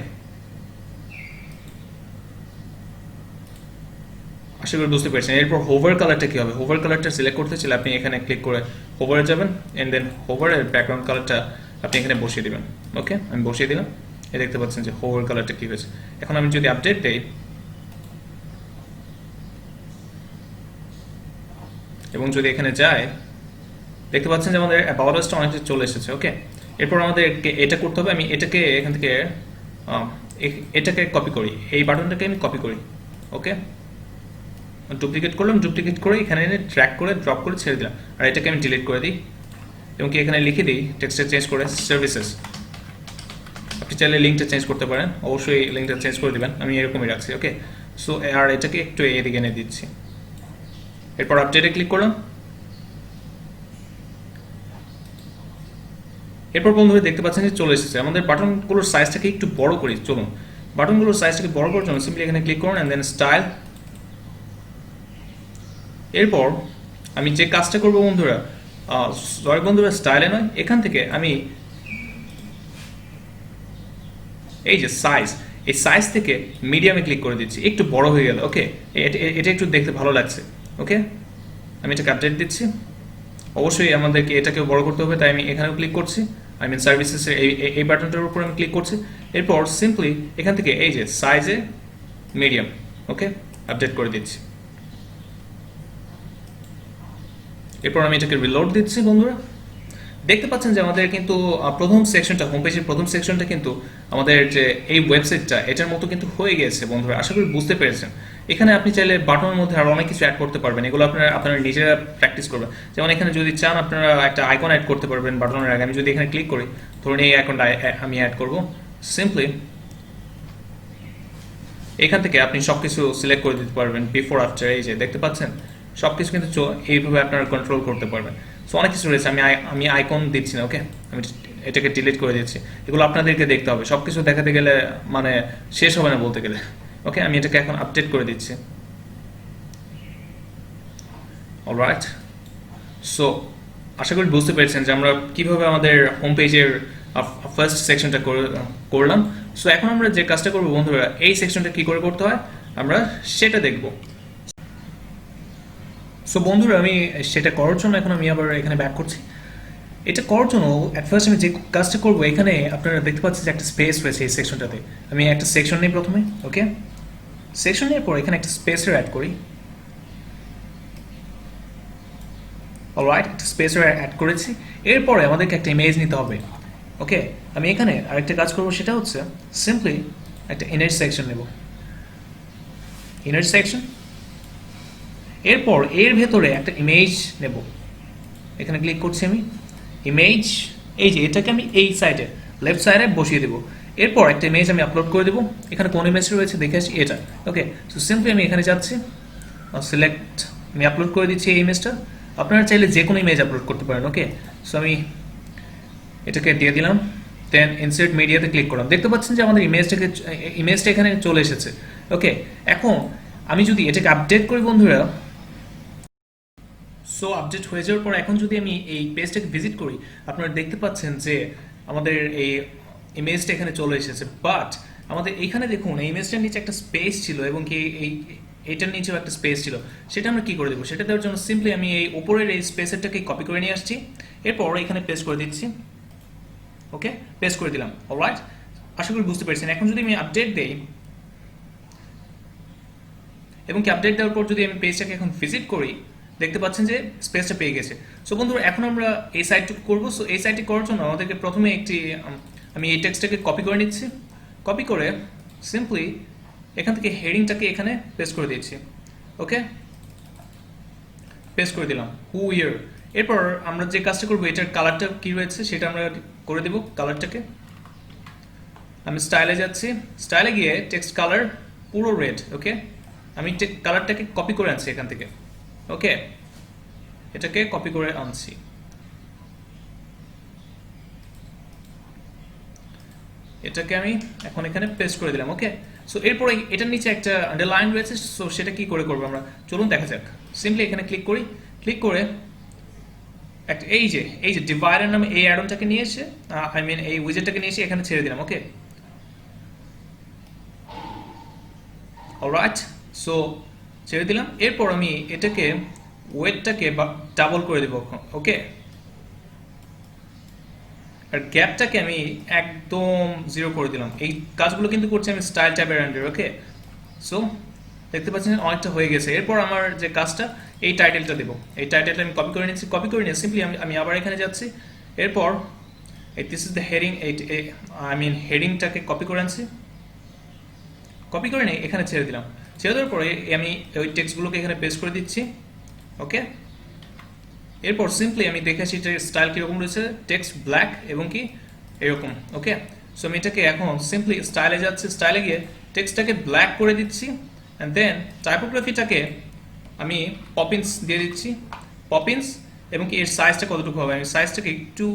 আশা করি বুঝতে পেরেছেন। এরপর হোভার কালারটা কি হবে, হোভার কালারটা সিলেক্ট করতে চাইলে আপনি এখানে ক্লিক করে হোভারে যাবেন, এন্ড দেন হোভারের ব্যাকগ্রাউন্ড কালারটা আপনি এখানে বসিয়ে দিবেন। ওকে, আমি বসিয়ে দিলাম, এই দেখতে পাচ্ছেন যে হোভার কালারটা কি হয়েছে। এখন আমি যদি আপডেট দেই এবং যদি এখানে যায়, দেখতে পাচ্ছেন যে আমাদের অ্যাবাউট আসটা অনেকটা চলে এসেছে। ওকে, এরপর আমাদের এটা করতে হবে, আমি এটাকে এখান থেকে এটাকে কপি করি, এই বাটনটাকে আমি কপি করি। ওকে, ডুপ্লিকেট করলাম, ডুপ্লিকেট করে এখানে এনে ট্র্যাক করে ড্রপ করে ছেড়ে দিলাম, আর এটাকে আমি ডিলিট করে দিই এবং কি এখানে লিখে দিই টেক্সটটা চেঞ্জ করে সার্ভিসেস। আপনি চাইলে লিঙ্কটা চেঞ্জ করতে পারেন, অবশ্যই লিঙ্কটা চেঞ্জ করে দিবেন, আমি এরকমই রাখছি। ওকে, সো আর এটাকে একটু এদিকে এনে দিচ্ছি, এরপর আপডেটে ক্লিক করলাম। এরপর বন্ধুরা দেখতে পাচ্ছেন যে চলে এসেছে। আমাদের বাটনগুলোর সাইজটাকে একটু বড় করি, চলুন বাটনগুলোর সাইজটাকে বড় করার জন্য সিম্পলি এখানে ক্লিক করুন, অ্যান্ড দেন স্টাইল। এরপর আমি যে কাজটা করবো বন্ধুরা, সরি বন্ধুরা, স্টাইলে নয়, এখান থেকে আমি এই যে সাইজ, এই সাইজ থেকে মিডিয়ামে ক্লিক করে দিচ্ছি, একটু বড় হয়ে গেল। ওকে, এটা একটু দেখতে ভালো লাগছে। ওকে, আমি এটাকে আপডেট দিচ্ছি। অবশ্যই আমাদেরকে এটাকেও বড় করতে হবে, তাই আমি এখানেও ক্লিক করছি, আই মিন সার্ভিসেসের এই বাটনটার উপর আমি ক্লিক করছি। এরপর সিম্পলি এখান থেকে এই যে সাইজে মিডিয়াম, ওকে, আপডেট করে দিচ্ছি। এরপর আমি এটাকে রিলোড দিচ্ছি। বন্ধুরা দেখতে পাচ্ছেন যে আমাদের কিন্তু প্রথম সেকশনটা, হোম পেজের প্রথম সেকশনটা কিন্তু আমাদের যে এই ওয়েবসাইটটা এটার মতো কিন্তু হয়ে গেছে। বন্ধুরা আশা করি বুঝতে পেরেছেন। এখানে আপনি চাইলে বাটনের মধ্যে আরো অনেক কিছু অ্যাড করতে পারবেন, এগুলো আপনারা নিজেরা প্র্যাকটিস করবেন। যেমন এখানে যদি চান আপনারা একটা আইকন অ্যাড করতে পারবেন বাটনের আগে। আমি যদি এখানে ক্লিক করি, ধরুন এই আইকনটা আমি অ্যাড করব, সিম্পলি এখান থেকে আপনি সবকিছু সিলেক্ট করে দিতে পারবেন, বিফোর আফটার, এই যে দেখতে পাচ্ছেন সবকিছু কিন্তু এইভাবে আপনারা কন্ট্রোল করতে পারবেন। সো অনেক কিছু রয়েছে, আমি আইকন দিচ্ছি না। ওকে, আমি এটাকে ডিলিট করে দিচ্ছি, এগুলো আপনাদেরকে দেখতে হবে, সবকিছু দেখাতে গেলে মানে শেষ হবে না বলতে গেলে। ওকে, আমি এটাকে এখন আপডেট করে দিচ্ছি। অলরাইট, সো আশা করি বুঝতে পেরেছেন যে আমরা কিভাবে আমাদের হোম পেজের ফার্স্ট সেকশনটা করলাম। সো এখন আমরা যে কাজটা করবো বন্ধুরা, এই সেকশনটা কি করে করতে হয় আমরা সেটা দেখব। সো বন্ধুরা আমি সেটা করার জন্য এখন আমি আবার এখানে ব্যাক করছি। এটা করার জন্য অ্যাট ফার্স্ট আমি যে কাজটা করবো, এখানে আপনারা দেখতে পাচ্ছেন যে একটা স্পেস রয়েছে এই সেকশনটাতে। আমি একটা সেকশন নিই প্রথমে। ওকে, সেকশন নেওয়ার পর এখানে একটা স্পেসের অ্যাড করি। অলরাইট, একটা স্পেসের অ্যাড করেছি। এরপরে আমাদেরকে একটা ইমেজ নিতে হবে। ওকে, আমি এখানে আরেকটা কাজ করবো, সেটা হচ্ছে সিম্পলি একটা ইনার সেকশন নেব, ইনার সেকশন। এরপর এর ভেতরে একটা ইমেজ নেব, এখানে ক্লিক করছি আমি, ইমেজ, এই যে এটাকে আমি এই সাইডে লেফট সাইডে বসিয়ে দেবো। এরপর একটা ইমেজ আমি আপলোড করে দেবো। এখানে কোন ইমেজ রয়েছে দেখে আসি, এটা। ওকে, সো সিম্পলি আমি এখানে যাচ্ছি, সিলেক্ট, আমি আপলোড করে দিচ্ছি এই ইমেজটা। আপনারা চাইলে যে কোনো ইমেজ আপলোড করতে পারেন। ওকে, সো আমি এটাকে দিয়ে দিলাম, দেন ইনসার্ট মিডিয়াতে ক্লিক করলাম। দেখতে পাচ্ছেন যে আমাদের ইমেজটা এখানে চলে এসেছে। ওকে, এখন আমি যদি এটাকে আপডেট করি বন্ধুরা, সো আপডেট হয়ে যাওয়ার পর এখন যদি আমি এই পেজটাকে ভিজিট করি, আপনারা দেখতে পাচ্ছেন যে আমাদের এই ইমেজটা এখানে চলে এসেছে। বাট আমাদের এখানে দেখুন এই ইমেজটার নিচে একটা স্পেস ছিল এবং কি এইটার নিচেও একটা স্পেস ছিল। সেটা আমরা কি করে দেবো, সেটা দেওয়ার জন্য সিম্পলি আমি এই উপরের এই স্পেসেরটাকে কপি করে নিয়ে আসছি, এরপর এখানে পেস্ট করে দিচ্ছি। ওকে, পেস্ট করে দিলাম। অলরাইট, আশা করি বুঝতে পেরেছেন। এখন যদি আমি আপডেট দেই এবং কি আপডেট দেওয়ার পর যদি আমি পেজটাকে এখন ভিজিট করি, দেখতে পাচ্ছেন যে স্পেসটা পেয়ে গেছে। সো বন্ধুরা এখন আমরা এই সাইটটুকু করবো। সো এই সাইটটি করার জন্য আমাদেরকে প্রথমে আমি এই টেক্সটটাকে কপি করে নিচ্ছি। কপি করে সিম্পলি এখান থেকে হেডিংটাকে এখানে পেস্ট করে দিচ্ছি। ওকে, পেস্ট করে দিলাম, হু ইয়ার। এরপর আমরা যে কাজটা করবো, এটার কালারটা কি রয়েছে সেটা আমরা করে দেবো। কালারটাকে আমি স্টাইলে যাচ্ছি, স্টাইলে গিয়ে টেক্সট কালার পুরো রেড। ওকে, আমি কালারটাকে কপি করে আনছি এখান থেকে। ওকে, এটাকে কপি করে আনছি। এটাকে আমি এখন এখানে পেস্ট করে দিলাম। ওকে, সো এরপরে এটার নিচে একটা আন্ডারলাইন রয়েছে, সো সেটা কি করে করবো আমরা, চলুন দেখা যাক। সিম্পলি এখানে ক্লিক করি, ক্লিক করে একটা এই যে ডিভাইডার নামে এই অ্যাডনটাকে নিয়ে এসে এই উইজেটটাকে নিয়ে এসে এখানে ছেড়ে দিলাম। ওকে, অলরাইট, সো ছেড়ে দিলাম। এরপর আমি এটাকে ওয়েটটাকে ডাবল করে দেবো। ওকে, আর গ্যাপটাকে আমি একদম 0 করে দিলাম। এই কাজগুলো কিন্তু করছি আমি স্টাইল ট্যাবের আন্ডারে। ওকে, সো দেখতে পাচ্ছেন অনেকটা হয়ে গেছে। এরপর আমার যে কাজটা, এই টাইটেলটা দেবো। এই টাইটেলটা আমি কপি করে নিচ্ছি। কপি করে নিয়ে সিম্পলি আমি আবার এখানে যাচ্ছি। এরপর দিস ইজ দ্য হেডিং, হেডিংটাকে কপি করে আনছি। কপি করে নিয়ে এখানে ছেড়ে দিলাম। ছেড়ে দেওয়ার পরে আমি ওই টেক্সটগুলোকে এখানে পেস্ট করে দিচ্ছি। ওকে, এরপর সিম্পলি আমি দেখেছি যে স্টাইল কীরকম রয়েছে, টেক্সট ব্ল্যাক এবং কি এরকম। ওকে, সো আমি এটাকে এখন সিম্পলি স্টাইলে যাচ্ছি, স্টাইলে গিয়ে টেক্সটটাকে ব্ল্যাক করে দিচ্ছি, অ্যান্ড দেন টাইপোগ্রাফিটাকে আমি পপিন্স দিয়ে দিচ্ছি। পপিন্স এবং কি এর সাইজটা কতটুকু হবে, আমি সাইজটাকে একটু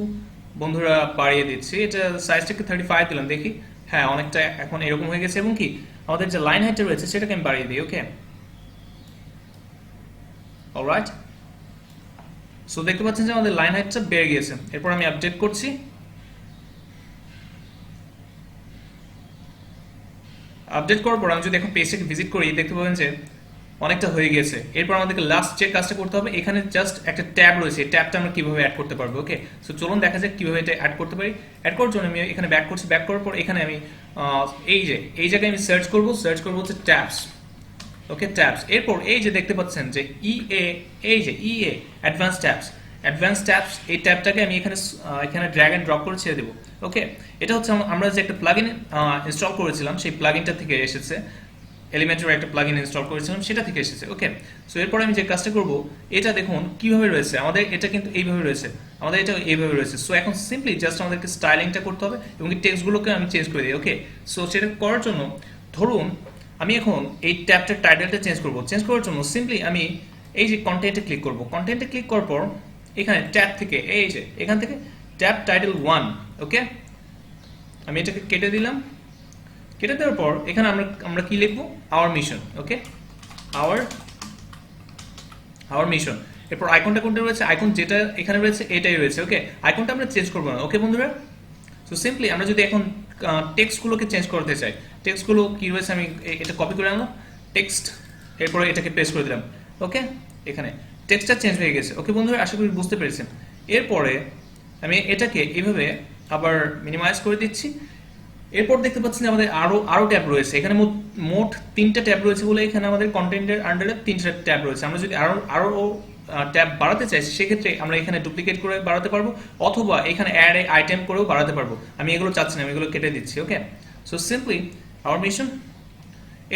বন্ধুরা বাড়িয়ে দিচ্ছি। এটা সাইজটাকে 35 দিলাম, দেখি হ্যাঁ অনেকটা এখন এরকম হয়ে গেছে। এবং কি আমাদের যে লাইন হাইটটা রয়েছে সেটাকে আমি বাড়িয়ে দিই। ওকে, অলরাইট, সো দেখতে পাচ্ছেন যে আমাদের লাইন হাইটটা বেড়ে গিয়েছে। এরপর আমি আপডেট করছি। আপডেট করার পর আমি যদি এখন পেজটাকে ভিজিট করি, দেখতে পাবেন যে অনেকটা হয়ে গেছে। এরপর আমাদেরকে লাস্ট যে কাজটা করতে হবে, এখানে জাস্ট একটা ট্যাব রয়েছে, এই ট্যাবটা আমরা কিভাবে অ্যাড করতে পারবো। ওকে, সো চলুন দেখা যাক কিভাবে এটা অ্যাড করতে পারি। অ্যাড করার জন্য আমি এখানে ব্যাক করছি। ব্যাক করার পর এখানে আমি এই জায়গায় আমি সার্চ করবো হচ্ছে ট্যাবস। ওকে, ট্যাবস। এরপর এই যে দেখতে পাচ্ছেন যে ইএ অ্যাডভান্স ট্যাবস, এই ট্যাবটাকে আমি এখানে ড্র্যাগ এন্ড ড্রপ করে ছেড়ে দেবো। ওকে, এটা হচ্ছে আমরা যে একটা প্লাগইন ইনস্টল করেছিলাম, সেই প্লাগইনটা থেকে এসেছে। এলিমেন্টের একটা প্লাগইন ইনস্টল করেছিলাম, সেটা থেকে এসেছে। ওকে, সো এরপর আমি যে কাজটা করব, এটা দেখুন কিভাবে রয়েছে আমাদের, এটা কিন্তু এইভাবে রয়েছে, আমাদের এটা এইভাবে রয়েছে। সো এখন সিম্পলি জাস্ট আমাদেরকে স্টাইলিংটা করতে হবে এবং টেক্সটগুলোকে আমি চেঞ্জ করে দিই। ওকে, সো সেটা করার জন্য ধরুন আমি এখন এই ট্যাবটার টাইটেলটা চেঞ্জ করব। চেঞ্জ করার জন্য সিম্পলি আমি এই যে কন্টেন্টে ক্লিক করব। কন্টেন্টে ক্লিক করার পর এখানে ট্যাব থেকে এখান থেকে ট্যাব টাইটেল 1। ওকে, আমি এটাকে কেটে দিলাম। কেটে দেওয়ার পর এখানে আমরা কি লিখবো, আওয়ার মিশন। ওকে, আওয়ার মিশন। এরপর আইকনটা কোনটা রয়েছে, আইকন যেটা এখানে রয়েছে এটাই রয়েছে। ওকে, আইকনটা আমরা চেঞ্জ করবো না। ওকে বন্ধুরা, সো সিম্পলি আমরা যদি এখন টেক্সটগুলোকে চেঞ্জ করতে চাই, টেক্সটগুলো কি রয়েছে আমি এটা কপি করে আনলাম, টেক্সট, এরপরে এটাকে পেস্ট করে দিলাম। ওকে, এখানে টেক্সটটা চেঞ্জ হয়ে গেছে। ওকে বন্ধুরা, আশা করি বুঝতে পেরেছেন। এরপরে আমি এটাকে এইভাবে আবার মিনিমাইজ করে দিচ্ছি। এরপর দেখতে পাচ্ছেন যে আমাদের আরো ট্যাব রয়েছে। এখানে মোট 3টা ট্যাব রয়েছে বলে এখানে আমাদের কন্টেন্টের আন্ডারে 3টা ট্যাব রয়েছে। আমরা যদি আরো ট্যাব বাড়াতে চাই, সেক্ষেত্রে আমরা এখানে ডুপ্লিকেট করে বাড়াতে পারবো, অথবা এখানে অ্যাড আইটেম করেও বাড়াতে পারবো। আমি এগুলো চাচ্ছি না, আমি এগুলো কেটে দিচ্ছি। ওকে, সো সিম্পলি আওয়ার মিশন।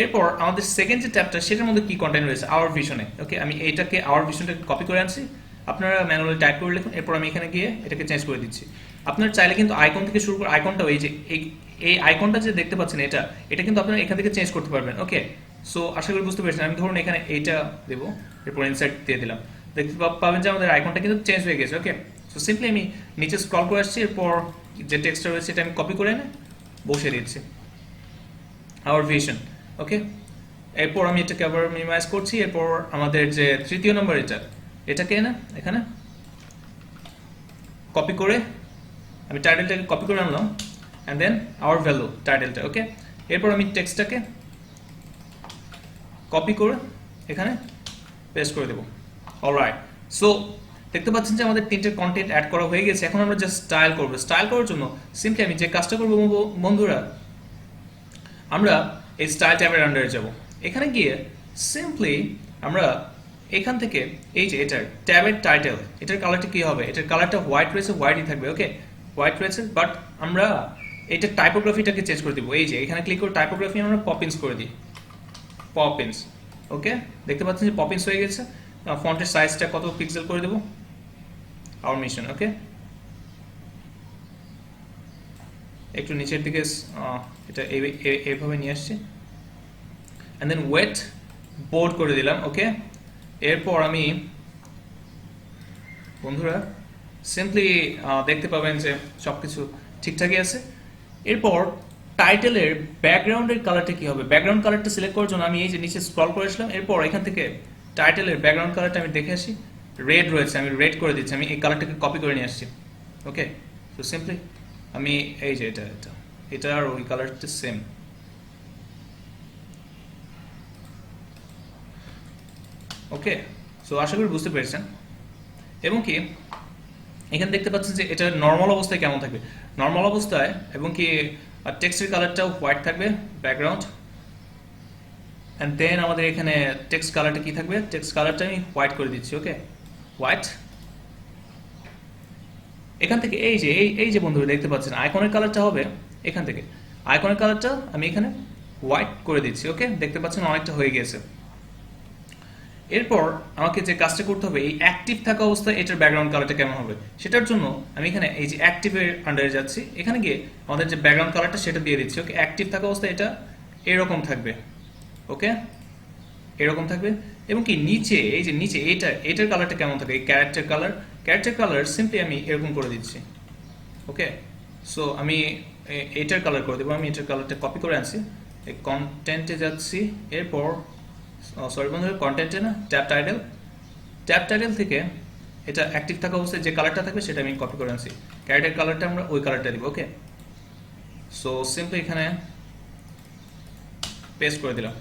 এরপর আমাদের সেকেন্ড যে ট্যাবটা, সেটার মধ্যে কি কন্টেন্ট রয়েছে, আওয়ার ভিশনে। ওকে, আমি আওয়ার ভিশনটাকে কপি করে আনছি। আপনারা ম্যানুয়ালি টাইপ করে লিখুন। এরপর আমি এখানে গিয়ে এটাকে চেঞ্জ করে দিচ্ছি। আপনারা চাইলে কিন্তু আইকন থেকে শুরু করে আইকনটাও এই আইকনটা যে দেখতে পাচ্ছেন, এটা কিন্তু আপনারা এখান থেকে চেঞ্জ করতে পারবেন। ওকে, সো আশা করি বুঝতে পেরেছেন। আমি ধরুন এখানে এইটা দেবো, এরপর ইনসার্ট দিয়ে দিলাম, দেখতে পাবেন যে আমাদের আইকনটা কিন্তু চেঞ্জ হয়ে গেছে। ওকে, সো সিম্পলি আমি নিচে স্ক্রল করে আসছি। এরপর যে টেক্সটটা রয়েছে এটা আমি কপি করে এনে বসিয়ে দিচ্ছি, আওয়ার ভিশন। ওকে, এরপর আমি এটাকে আবার মিনিমাইজ করছি। এরপর আমাদের যে তৃতীয় নম্বর এটাকে না এখানে কপি করে আমি টাইটেলটাকে কপি করে আনলাম, অ্যান্ড দেন আওয়ার ভ্যালু টাইটেলটা। ওকে, এরপর আমি টেক্সটটাকে কপি করে এখানে পেস্ট করে দেবো। অলরাইট, সো দেখতে পাচ্ছেন যে আমাদের 3টে কন্টেন্ট অ্যাড করা হয়ে গেছে। এখন আমরা জাস্ট স্টাইল করবো। স্টাইল করার জন্য সিম্পলি আমি যে কাজটা করবো বন্ধুরা, আমরা এই স্টাইল ট্যাবের আন্ডারে যাব। এখানে গিয়ে সিম্পলি আমরা এখান থেকে এই যে এটার ট্যাবের টাইটেল, এটার কালারটা কি হবে, এটার কালারটা হোয়াইট রয়েছে, হোয়াইটই থাকবে। ওকে, হোয়াইট রয়েছে, বাট আমরা এটা টাইপোগ্রাফিটাকে চেঞ্জ করে দিব। এই যে এখানে ক্লিক করে টাইপোগ্রাফি আমরা পপিন্স করে দিই, পপিন্স। ওকে, দেখতে পাচ্ছেন যে পপিন্স হয়ে গেছে। ফন্টের সাইজটা কত পিক্সেল করে দেবো, আওয়ার মিশন। ওকে, একটু নিচের দিকে এটা এইভাবে নিয়ে আসছি, অ্যান্ড দেন ওয়েট বোল্ড করে দিলাম। ওকে, এরপর আমি বন্ধুরা সিম্পলি দেখতে পাবেন যে সবকিছু ঠিকঠাকই আছে। এরপর টাইটেলের ব্যাকগ্রাউন্ডের কালারটা কি হবে, ব্যাকগ্রাউন্ড কালারটা সিলেক্ট করার জন্য আমি এই যে নিচে স্ক্রল করে আসলাম, এরপর এখান থেকে টাইটেলের ব্যাকগ্রাউন্ড কালারটা আমি দেখে আসি, রেড রয়েছে, আমি রেড করে দিচ্ছি, আমি এই কালারটাকে কপি করে নিয়ে আসছি। ওকে, তো সিম্পলি আমি এই যে এটা আর ওই কালারটা সেম। ওকে, সো আশা করি বুঝতে পেরেছেন। এবং কি এখানে দেখতে পাচ্ছেন যে এটা নর্মাল অবস্থায় কেমন থাকবে, নর্মাল অবস্থায় এবং কি টেক্সটের কালারটাও হোয়াইট থাকবে ব্যাকগ্রাউন্ড, অ্যান্ড দেন আমাদের এখানে টেক্সট কালারটা কি থাকবে, টেক্সট কালারটা আমি হোয়াইট করে দিচ্ছি। ওকে, হোয়াইট। এখান থেকে এই যে বন্ধুরা দেখতে পাচ্ছেন আইকনের কালারটা হবে এখান থেকে, আইকনের কালারটা আমি এখানে হোয়াইট করে দিচ্ছি। ওকে, দেখতে পাচ্ছেন অনেকটা হয়ে গেছে। এরপর আমাকে যে কাজটা করতে হবে, এই অ্যাক্টিভ থাকা অবস্থায় এটার ব্যাকগ্রাউন্ড কালারটা কেমন হবে সেটার জন্য আমি এখানে এই যে অ্যাক্টিভের আন্ডারে যাচ্ছি, এখানে গিয়ে আমাদের যে ব্যাকগ্রাউন্ড কালারটা সেটা দিয়ে দিচ্ছি। ওকে, অ্যাক্টিভ থাকা অবস্থায় এটা এরকম থাকবে। ওকে, এরকম থাকবে। এবং কি নিচে এই যে নিচে এটার কালারটা কেমন থাকে, এই ক্যারেক্টার কালার সিম্পলি আমি এরকম করে দিচ্ছি। ওকে, সো আমি এটার কালার করে দেবো, আমি এটার কালারটা কপি করে আনছি, এই কন্টেন্টে যাচ্ছি, এরপর সরি বন্ধুরা কন্টেন্টে না, ট্যাব টাইটেল থেকে এটা অ্যাক্টিভ থাকা অবস্থায় যে কালারটা থাকবে সেটা আমি কপি করে আনছি, ক্যারেক্টার কালারটা আমরা ওই কালারটা দিব। ওকে, সো সিম্পলি এখানে পেস্ট করে দিলাম।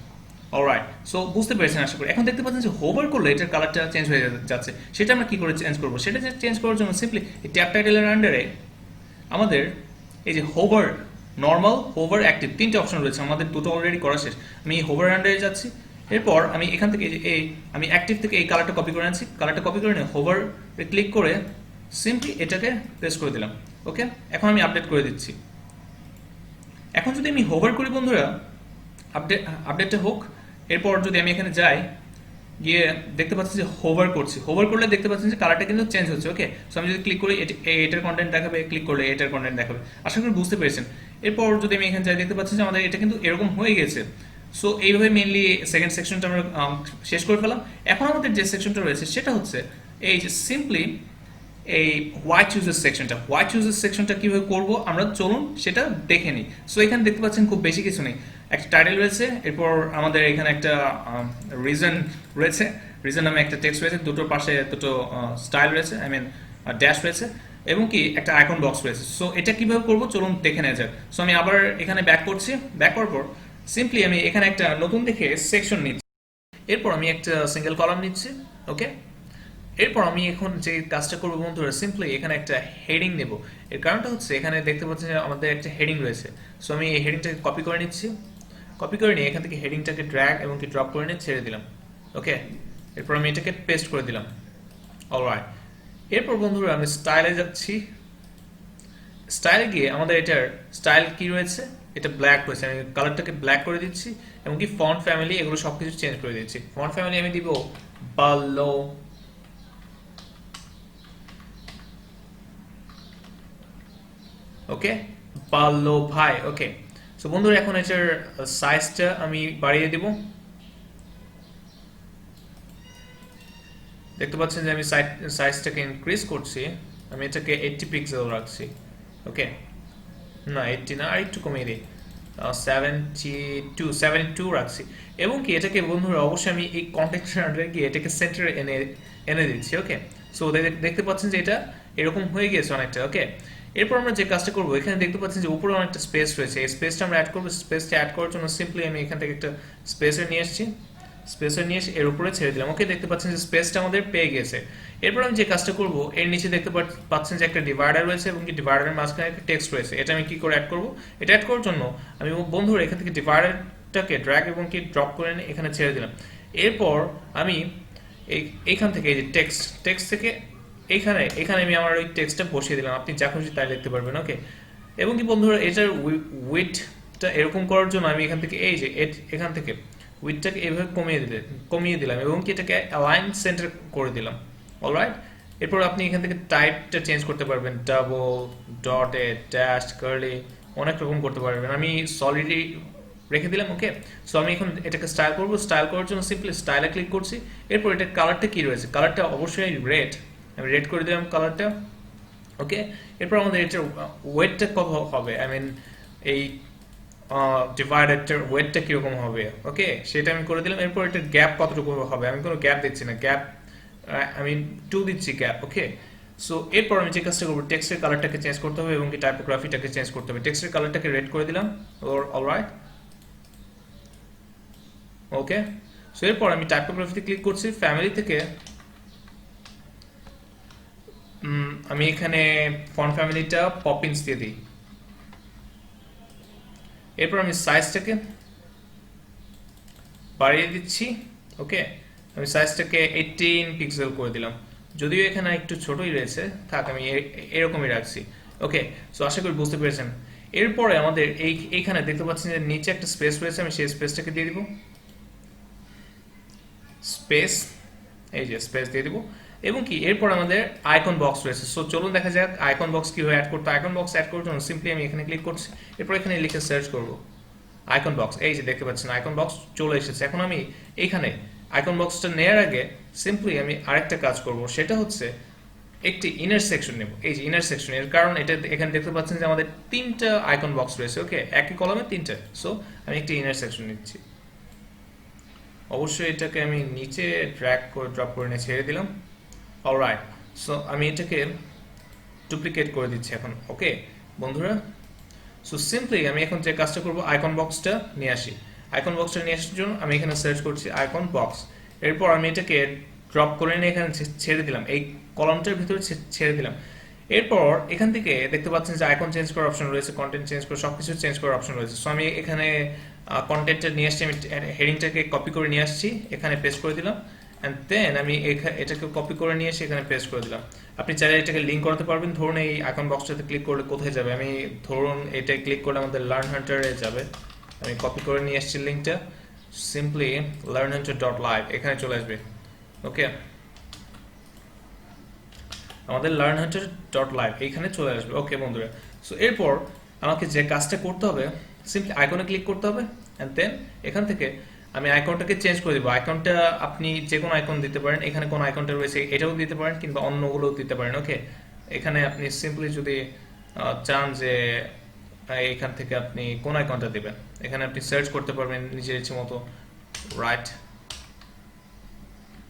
অলরাইট, সো বুঝতে পেরেছেন আশা করি। এখন দেখতে পাচ্ছেন যে হোভার করলে এটার কালারটা চেঞ্জ হয়ে যাচ্ছে, সেটা আমরা কি করে চেঞ্জ করবো, সেটা চেঞ্জ করার জন্য সিম্পলি এই ট্যাব টাইটেলের আন্ডারে আমাদের এই যে হোভার, নর্মাল, হোভার, অ্যাক্টিভ তিনটে অপশন রয়েছে, আমাদের দুটো অলরেডি করা শেষ। আমি এই হোভার আন্ডারে যাচ্ছি, এরপর আমি এখান থেকে আমি অ্যাক্টিভ থেকে এই কালারটা কপি করে আনছি, কালারটা কপি করে নিয়ে হোভার ক্লিক করে সিম্পলি এটাকে প্রেস করে দিলাম। ওকে, এখন আমি আপডেট করে দিচ্ছি। এখন যদি আমি হোভার করি বন্ধুরা, আপডেটটা হোক, এরপর যদি আমি এখানে যাই, গিয়ে দেখতে পাচ্ছি যে হোভার করছি, হোভার করলে দেখতে পাচ্ছেন যে কালারটা কিন্তু চেঞ্জ হচ্ছে। ওকে, সো আমি যদি ক্লিক করি এটার কন্টেন্ট দেখাবে, ক্লিক করলে এটার কন্টেন্ট দেখাবে। আশা করি বুঝতে পেরেছেন। এরপর যদি আমি এখানে যাই দেখতে পাচ্ছি যে আমাদের এটা কিন্তু এরকম হয়ে গেছে। সো এইভাবে মেইনলি সেকেন্ড সেকশনটা আমরা শেষ করে ফেলাম। এখন আমাদের যে সেকশনটা রয়েছে সেটা হচ্ছে এই যে সিম্পলি এই হোয়াইট চুজেস সেকশনটা কিভাবে করব আমরা চলুন সেটা দেখে নিই। সো এখানে দেখতে পাচ্ছেন খুব বেশি কিছু নেই, একটা টাইটেল রয়েছে, এরপর আমাদের এখানে একটা রিজন রয়েছে, রিজন নামে একটা টেক্সট রয়েছে, দুটোর পাশে দুটো স্টাইল রয়েছে, আই মিন ড্যাশ রয়েছে, এবং কি একটা আইকন বক্স রয়েছে। সো এটা কিভাবে করব চলুন দেখে নেওয়া যাক। সো আমি আবার এখানে ব্যাক করছি, ব্যাক করার পর সিম্পলি আমি এখানে একটা নতুন দেখে সেকশন নিচ্ছি, এরপর আমি একটা সিঙ্গেল কলাম নিচ্ছি। ওকে, এরপর আমি এখন যে কাজটা করবো বন্ধুরা, সিম্পলি এখানে একটা হেডিং নেব। এর কারণটা হচ্ছে এখানে দেখতে পাচ্ছেন যে আমাদের একটা হেডিং রয়েছে। সো আমি এই হেডিংটাকে কপি করে নিচ্ছি, কপি করে নিয়ে এখান থেকে হেডিংটাকে ড্র্যাগ এবং কি ড্রপ করে নিয়ে ছেড়ে দিলাম। ওকে, এরপর আমি এটাকে পেস্ট করে দিলাম। অলরাইট, এরপর বন্ধুরা আমি স্টাইলে যাচ্ছি, স্টাইলে গিয়ে আমাদের এটার স্টাইল কি রয়েছে, এটা ব্ল্যাক রয়েছে, আমি কালারটাকে ব্ল্যাক করে দিচ্ছি, এবং কি ফন্ট ফ্যামিলি এগুলো সবকিছু চেঞ্জ করে দিচ্ছি। ফন্ট ফ্যামিলি আমি দিব বালো, ওকে, বাল্লো ভাই। ওকে, সো বন্ধুরা এখন এটার সাইজটা আমি বাড়িয়ে দিব, দেখতে পাচ্ছেন যে আমি সাইজটাকে ইনক্রিজ করছি, আমি এটাকে 80 পিক্সেল রাখছি। ওকে, না 80 না, আর একটু কমিয়ে দিই, 72 রাখছি। এবং কি এটাকে বন্ধুরা অবশ্যই আমি এই কন্টেক্সটের আন্ডারে গিয়ে এটাকে সেন্টারে এনে দিচ্ছি। ওকে, সো দেখতে পাচ্ছেন যে এটা এরকম হয়ে গেছে অনেকটা। ওকে, এরপর আমরা যে কাজটা করবো, এখানে দেখতে পাচ্ছেন যে উপরে অনেকটা স্পেস রয়েছে, এই স্পেসটা আমরা অ্যাড করবো। স্পেসটা অ্যাড করার জন্য সিম্পলি আমি এখান থেকে একটা স্পেসে নিয়ে এসেছি, স্পেসে নিয়ে এসে এর উপরে ছেড়ে দিলাম। ওকে, দেখতে পাচ্ছেন যে স্পেসটা আমাদের পেয়ে গেছে। এরপর আমি যে কাজটা করব, এর নিচে দেখতে পাচ্ছেন যে একটা ডিভাইডার রয়েছে, এবং কি ডিভাইডারের মাঝখানে একটা টেক্সট রয়েছে। এটা আমি কি করে অ্যাড করব, এটা অ্যাড করার জন্য আমি বন্ধুরা এখান থেকে ডিভাইডারটাকে ড্র্যাগ এবং কি ড্রপ করে নিয়ে এখানে ছেড়ে দিলাম। এরপর আমি এইখান থেকে এই যে টেক্সট থেকে এখানে আমি আমার ওই টেক্সটটা বসিয়ে দিলাম, আপনি যা খুশি তাই লিখতে পারবেন। ওকে, এবং কি বন্ধুরা এটার উইডথটা এরকম করার জন্য আমি এখান থেকে এই যে এখান থেকে উইডথটাকে এভাবে কমিয়ে দিলাম, এবং কি এটাকে অ্যালাইন সেন্টার করে দিলাম। অলরাইট, এরপর আপনি এখান থেকে টাইপটা চেঞ্জ করতে পারবেন, ডাবল, ডটেড, ড্যাশ, কার্লি, অনেক রকম করতে পারবেন। আমি সলিডই রেখে দিলাম। ওকে, সো আমি এখন এটাকে স্টাইল করব, স্টাইল করার জন্য সিম্পলি স্টাইলে ক্লিক করছি। এরপর এটা কালারটা কি রয়েছে, কালারটা অবশ্যই রেড, আমি রেড করে দিলাম কালারটা। ওকে, এরপর আমাদের এটার ওয়েটটা কত হবে, আই মিন এই ডিভাইডারটার ওয়েটটা কিরকম হবে, ওকে সেটা আমি করে দিলাম। এরপর এটার গ্যাপ কতটুকু হবে, আমি কোনো গ্যাপ দিচ্ছি না, গ্যাপ আমি 2 দিচ্ছি গ্যাপ, ওকে। সো এরপর আমি যে কাজটা করবো, টেক্সটের কালারটাকে চেঞ্জ করতে হবে এবং কি টাইপোগ্রাফিটাকে চেঞ্জ করতে হবে। টেক্সটের কালারটাকে রেড করে দিলাম, অলরাইট, ওকে। সো এরপর আমি টাইপোগ্রাফিতে ক্লিক করছি, ফ্যামিলি থেকে আমি এখানে ফন্ট ফ্যামিলিটা পপিন্স দিয়ে দিই। এরপর আমি সাইজটাকে বাড়িয়ে দিচ্ছি, ওকে। আমি সাইজটাকে 18 পিক্সেল করে দিলাম, যদিও এখানে একটু ছোটই রয়েছে, থাক আমি এরকমই রাখছি, ওকে। সো আশা করি বুঝতে পেরেছেন। এরপরে আমাদের এইখানে দেখতে পাচ্ছেন যে নিচে একটা স্পেস রয়েছে, আমি সেই স্পেসটাকে দিয়ে দিব, স্পেস, এই যে স্পেস দিয়ে দিব। এবং কি এরপর আমাদের আইকন বক্স রয়েছে। সো চলুন দেখা যাক আইকন বক্স কিভাবে অ্যাড করতে। আইকন বক্স অ্যাড করার জন্য সিম্পলি আমি এখানে ক্লিক করছি, এরপর এখানে লিখে সার্চ করব আইকন বক্স। এই যে দেখতে পাচ্ছেন আইকন বক্স চলে এসেছে। এখন আমি এইখানে আইকন বক্সটা নেওয়ার আগে সিম্পলি আমি আরেকটা কাজ করব, সেটা হচ্ছে একটি ইনার সেকশন নেব। এই যে ইনার সেকশন, এর কারণ এটা এখানে দেখতে পাচ্ছেন যে আমাদের 3টা আইকন বক্স রয়েছে, ওকে, একই কলামে 3টা। সো আমি একটি ইনার সেকশন নিচ্ছি, অবশ্যই এটাকে আমি নিচে ড্র্যাগ করে ড্রপ করে নিয়ে ছেড়ে দিলাম, অলরাইট। সো আমি এটাকে ডুপ্লিকেট করে দিচ্ছি এখন, ওকে বন্ধুরা। সো সিম্পলি আমি এখন যে কাজটা করব, আইকন বক্সটা নিয়ে আসি। আইকন বক্সটা নিয়ে আসার জন্য আমি এখানে সার্চ করছি আইকন বক্স। এরপর আমি এটাকে ড্রপ করে নিয়ে এখানে ছেড়ে দিলাম, এই কলামটার ভিতরে ছেড়ে দিলাম। এরপর এখান থেকে দেখতে পাচ্ছেন যে আইকন চেঞ্জ করার অপশন রয়েছে, কন্টেন্ট চেঞ্জ করা, সবকিছু চেঞ্জ করার অপশন রয়েছে। সো আমি এখানে কন্টেন্টটা নিয়ে আসছি, আমি হেডিংটাকে কপি করে নিয়ে আসছি, এখানে পেস্ট করে দিলাম, অ্যান্ড দেন আমি এটাকে কপি করে নিয়ে এসে এখানে পেস্ট করে দিলাম। আপনি চাইলে এটাকে লিঙ্ক করাতে পারবেন। ধরুন এই আইকন বক্সটাতে ক্লিক করলে কোথায় যাবে, আমি ধরুন এটা ক্লিক করলে আমাদের লার্ন হান্টারে যাবে। আমি কপি করে নিয়ে এসেছি লিঙ্কটা, সিম্পলি learnhunter.live এখানে চলে আসবে, ওকে। আমাদের learnhunter.live এইখানে চলে আসবে, ওকে বন্ধুরা। সো এরপর আমাকে যে কাজটা করতে হবে, সিম্পলি আইকনে ক্লিক করতে হবে, অ্যান্ড দেন এখান থেকে আমি আইকনটাকে চেঞ্জ করে দেবো। আইকনটা আপনি যে কোনো আইকন দিতে পারেন, এখানে কোন আইকনটা রয়েছে এটাও দিতে পারেন, কিংবা অন্যগুলোও দিতে পারেন, ওকে। এখানে আপনি সিম্পলি যদি চান যে এখান থেকে আপনি কোন আইকনটা দেবেন, এখানে আপনি সার্চ করতে পারবেন নিজের ইচ্ছে মতো, রাইট,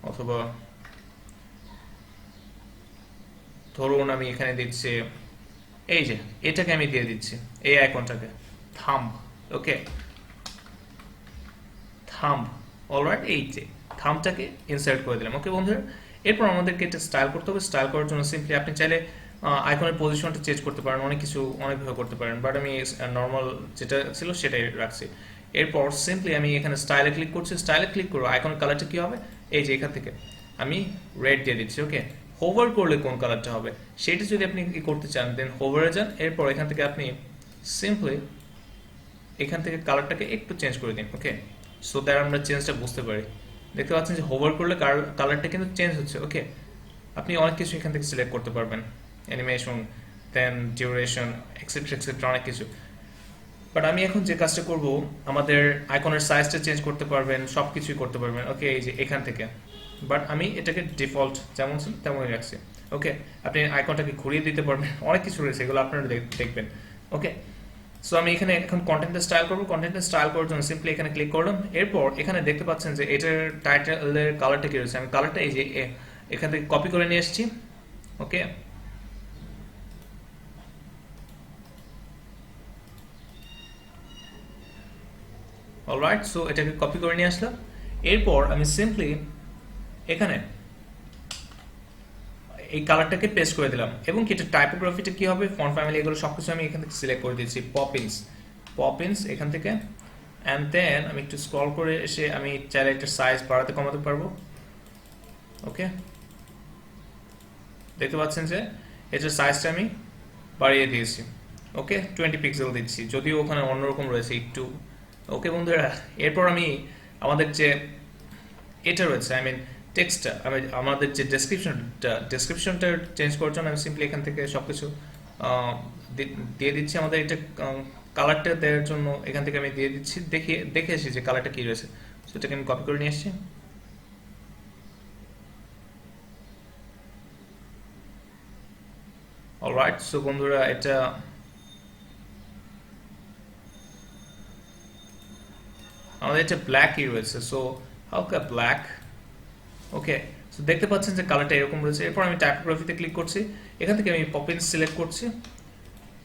অথবা ধরুন আমি এখানে দিচ্ছি, এই যে এটাকে আমি দিয়ে দিচ্ছি, এই আইকনটাকে থাম্ব, ওকে, থাম্ব, অলরাইট, এই যে থাম্বটাকে ইনসার্ট করে দিলাম, ওকে বন্ধুরা। এরপর আমাদেরকে এটা স্টাইল করতে হবে। স্টাইল করার জন্য সিম্পলি আপনি চাইলে আইকনের পজিশনটা চেঞ্জ করতে পারেন, অনেক কিছু অনেকভাবে করতে পারেন, বাট আমি নর্মাল যেটা ছিল সেটাই রাখছি। এরপর সিম্পলি আমি এখানে স্টাইলে ক্লিক করছি, স্টাইলে ক্লিক করবো, আইকন কালারটা কি হবে, এই যে এখান থেকে আমি রেড দিয়ে দিচ্ছি, ওকে। হোভার করলে কোন কালারটা হবে সেটা যদি আপনি কি করতে চান, দেন হোভারে যান। এরপর এখান থেকে আপনি সিম্পলি এখান থেকে কালারটাকে একটু চেঞ্জ করে দিন, ওকে, সো দ্যাট আমরা চেঞ্জটা বুঝতে পারি। দেখতে পাচ্ছেন যে হোভার করলে কালারটা কিন্তু চেঞ্জ হচ্ছে, ওকে। আপনি অনেক কিছু এখান থেকে সিলেক্ট করতে পারবেন, অ্যানিমেশন, দেন ডিউরেশন, এক্সেট্রা এক্সেট্রা, অনেক কিছু। বাট আমি এখন যে কাজটা করব, আমাদের আইকনের সাইজটা চেঞ্জ করতে পারবেন, সব কিছুই করতে পারবেন, ওকে, এই যে এখান থেকে। বাট আমি এটাকে ডিফল্ট যেমন ছিল তেমনই রাখছি, ওকে। আপনি আইকনটাকে ঘুরিয়ে দিতে পারবেন, অনেক কিছু রয়েছে, এগুলো আপনারা দেখবেন, ওকে। সো আমি এখানে এখন কন্টেন্টের স্টাইল করবো। কন্টেন্টের স্টাইল করার জন্য সিম্পলি এখানে ক্লিক করলাম। এরপর এখানে দেখতে পাচ্ছেন যে এটার টাইটেলের কালারটা কি রয়েছে, আমি কালারটা এই যে এখান থেকে কপি করে নিয়ে এসেছি, ওকে। অলরাইট, সো এটাকে কপি করে নিয়ে আসলাম। এরপর আমি সিম্পলি এখানে এই কালারটাকে পেস্ট করে দিলাম, এবং কি এটা টাইপোগ্রাফিটা কি হবে, ফন্ট ফ্যামিলি, এগুলো সবকিছু আমি এখান থেকে সিলেক্ট করে দিয়েছি, পপিন্স এখান থেকে। অ্যান্ড দেন আমি একটু স্ক্রল করে এসে আমি চাইলে একটা সাইজ বাড়াতে কমাতে পারবো, ওকে। দেখতে পাচ্ছেন যে এটার সাইজটা আমি বাড়িয়ে দিয়েছি, ওকে, 20 পিক্সেল দিচ্ছি, যদিও ওখানে অন্যরকম রয়েছে একটু, ওকে বন্ধুরা। এরপর আমি আমাদের যে এটা রয়েছে, আই মিন টেক্সটটা, আমি আমাদের যে ডেসক্রিপশনটা চেঞ্জ করার জন্য আমি সিম্পলি এখান থেকে সব কিছু দিয়ে দিচ্ছি। আমাদের এটা কালারটা দেওয়ার জন্য এখান থেকে আমি দিয়ে দিচ্ছি, দেখে এসেছি যে কালারটা কী রয়েছে, সেটাকে আমি কপি করে নিয়ে এসেছি। অলরাইট, সো বন্ধুরা এটা আমাদের এটা ব্ল্যাকই রয়েছে, সো হালকা ব্ল্যাক। ওকে, সো দেখতে পাচ্ছেন যে কালারটা এরকম রয়েছে। এরপর আমি টাইপোগ্রাফিতে ক্লিক করছি, এখান থেকে আমি পপিন্স সিলেক্ট করছি,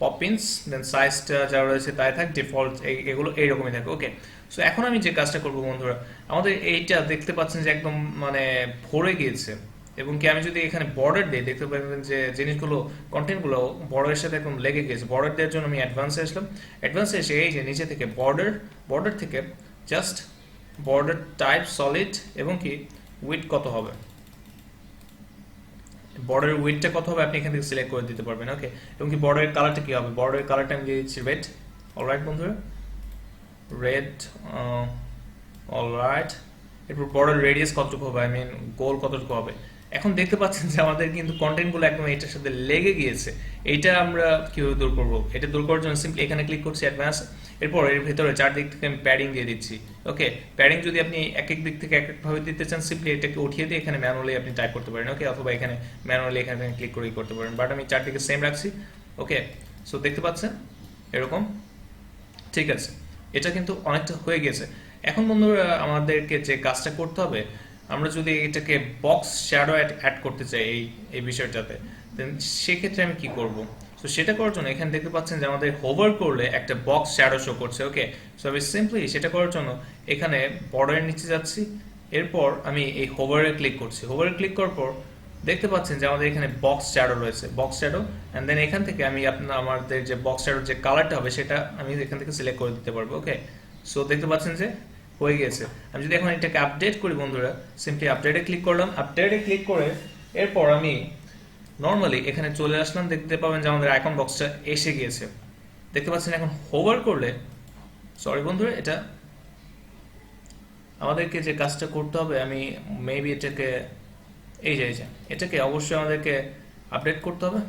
পপিন্স, দেন সাইজটা যা রয়েছে তাই থাক, ডিফল্ট এগুলো এইরকমই থাকে। ওকে, সো এখন আমি যে কাজটা করবো বন্ধুরা, আমাদের এইটা দেখতে পাচ্ছেন যে একদম মানে ভরে গিয়েছে, এবং কি আমি যদি এখানে বর্ডার দিই দেখতে পাবেন যে জিনিসগুলো, কন্টেন্টগুলো বর্ডারের সাথে একদম লেগে গিয়েছে। বর্ডার দেওয়ার জন্য আমি অ্যাডভান্সে আসলাম, অ্যাডভান্সে এসে এই যে নিচে থেকে বর্ডার, বর্ডার থেকে জাস্ট বর্ডার টাইপ সলিড, এবং কি উইডথ কত হবে, বর্ডারের উইডথটা কত হবে আপনি এখান থেকে সিলেক্ট করে দিতে পারবেন। ওকে, এবং কি বর্ডারের কালারটা কি হবে, বর্ডারের কালারটা আমি দিয়ে দিচ্ছি রেড। অলরাইট বন্ধুরা, রেড, অলরাইট। এরপর বর্ডার রেডিয়াস কতটুকু হবে, আই মিন গোল কতটুকু হবে। এখন দেখতে পাচ্ছেন যে আমাদের কিন্তু কন্টেন্টগুলো একদম এটার সাথে লেগে গিয়েছে। এইটা আমরা কিভাবে দূর করবো, এটা দূর করার জন্য সিম্পলি এখানে ক্লিক করছি অ্যাডভান্স। এরপর এর ভিতরে চারদিক থেকে আমি প্যাডিং দিয়ে দিচ্ছি। ওকে, প্যাডিং যদি আপনি এক এক দিক থেকে এক একভাবে দিতে চান, সিম্পলি এটাকে উঠিয়ে দিয়ে এখানে ম্যানুয়ালি আপনি টাইপ করতে পারেন। ওকে, অথবা এখানে ম্যানুয়ালি এখানে ক্লিক করেই করতে পারেন, বাট আমি চারদিকে সেম রাখছি। ওকে, সো দেখতে পাচ্ছেন এরকম, ঠিক আছে, এটা কিন্তু অনেকটা হয়ে গেছে। এখন বন্ধুরা আমাদেরকে যে কাজটা করতে হবে, আমরা যদি এটাকে বক্স শ্যাডো অ্যাড করতে চাই এই এই বিষয়টাতে, দেন সেক্ষেত্রে আমি কি করব। তো সেটা করার জন্য এখানে দেখতে পাচ্ছেন যে আমাদের হোভার করলে একটা বক্স শ্যাডো শো করছে। ওকে, সো আমি সিম্পলি সেটা করার জন্য এখানে বর্ডারের নিচে যাচ্ছি, এরপর আমি এই হোভারে ক্লিক করছি। হোভারে ক্লিক করার পর দেখতে পাচ্ছেন যে আমাদের এখানে বক্স শ্যাডো রয়েছে, বক্স শ্যাডো, অ্যান্ড দেন এখান থেকে আমি আমাদের যে বক্স শ্যাডোর যে কালারটা হবে সেটা আমি এখান থেকে সিলেক্ট করে দিতে পারবো। ওকে, সো দেখতে পাচ্ছেন যে হয়ে গেছে। আমি যদি এখন এটাকে আপডেট করি বন্ধুরা, সিম্পলি আপডেটে ক্লিক করলাম, আপডেটে ক্লিক করে এরপর আমি নর্মালি এখানে চলে আসলাম, দেখতে পাবেন যে আমাদের আইকন বক্সটা এসে গিয়েছে। দেখতে পাচ্ছেন এখন হোভার করলে, সরি বন্ধুরা, এটা আমাদেরকে যে কাজটা করতে হবে, আমি মেবি এটাকে এই যে এটাকে অবশ্যই আমাদেরকে আপডেট করতে হবে।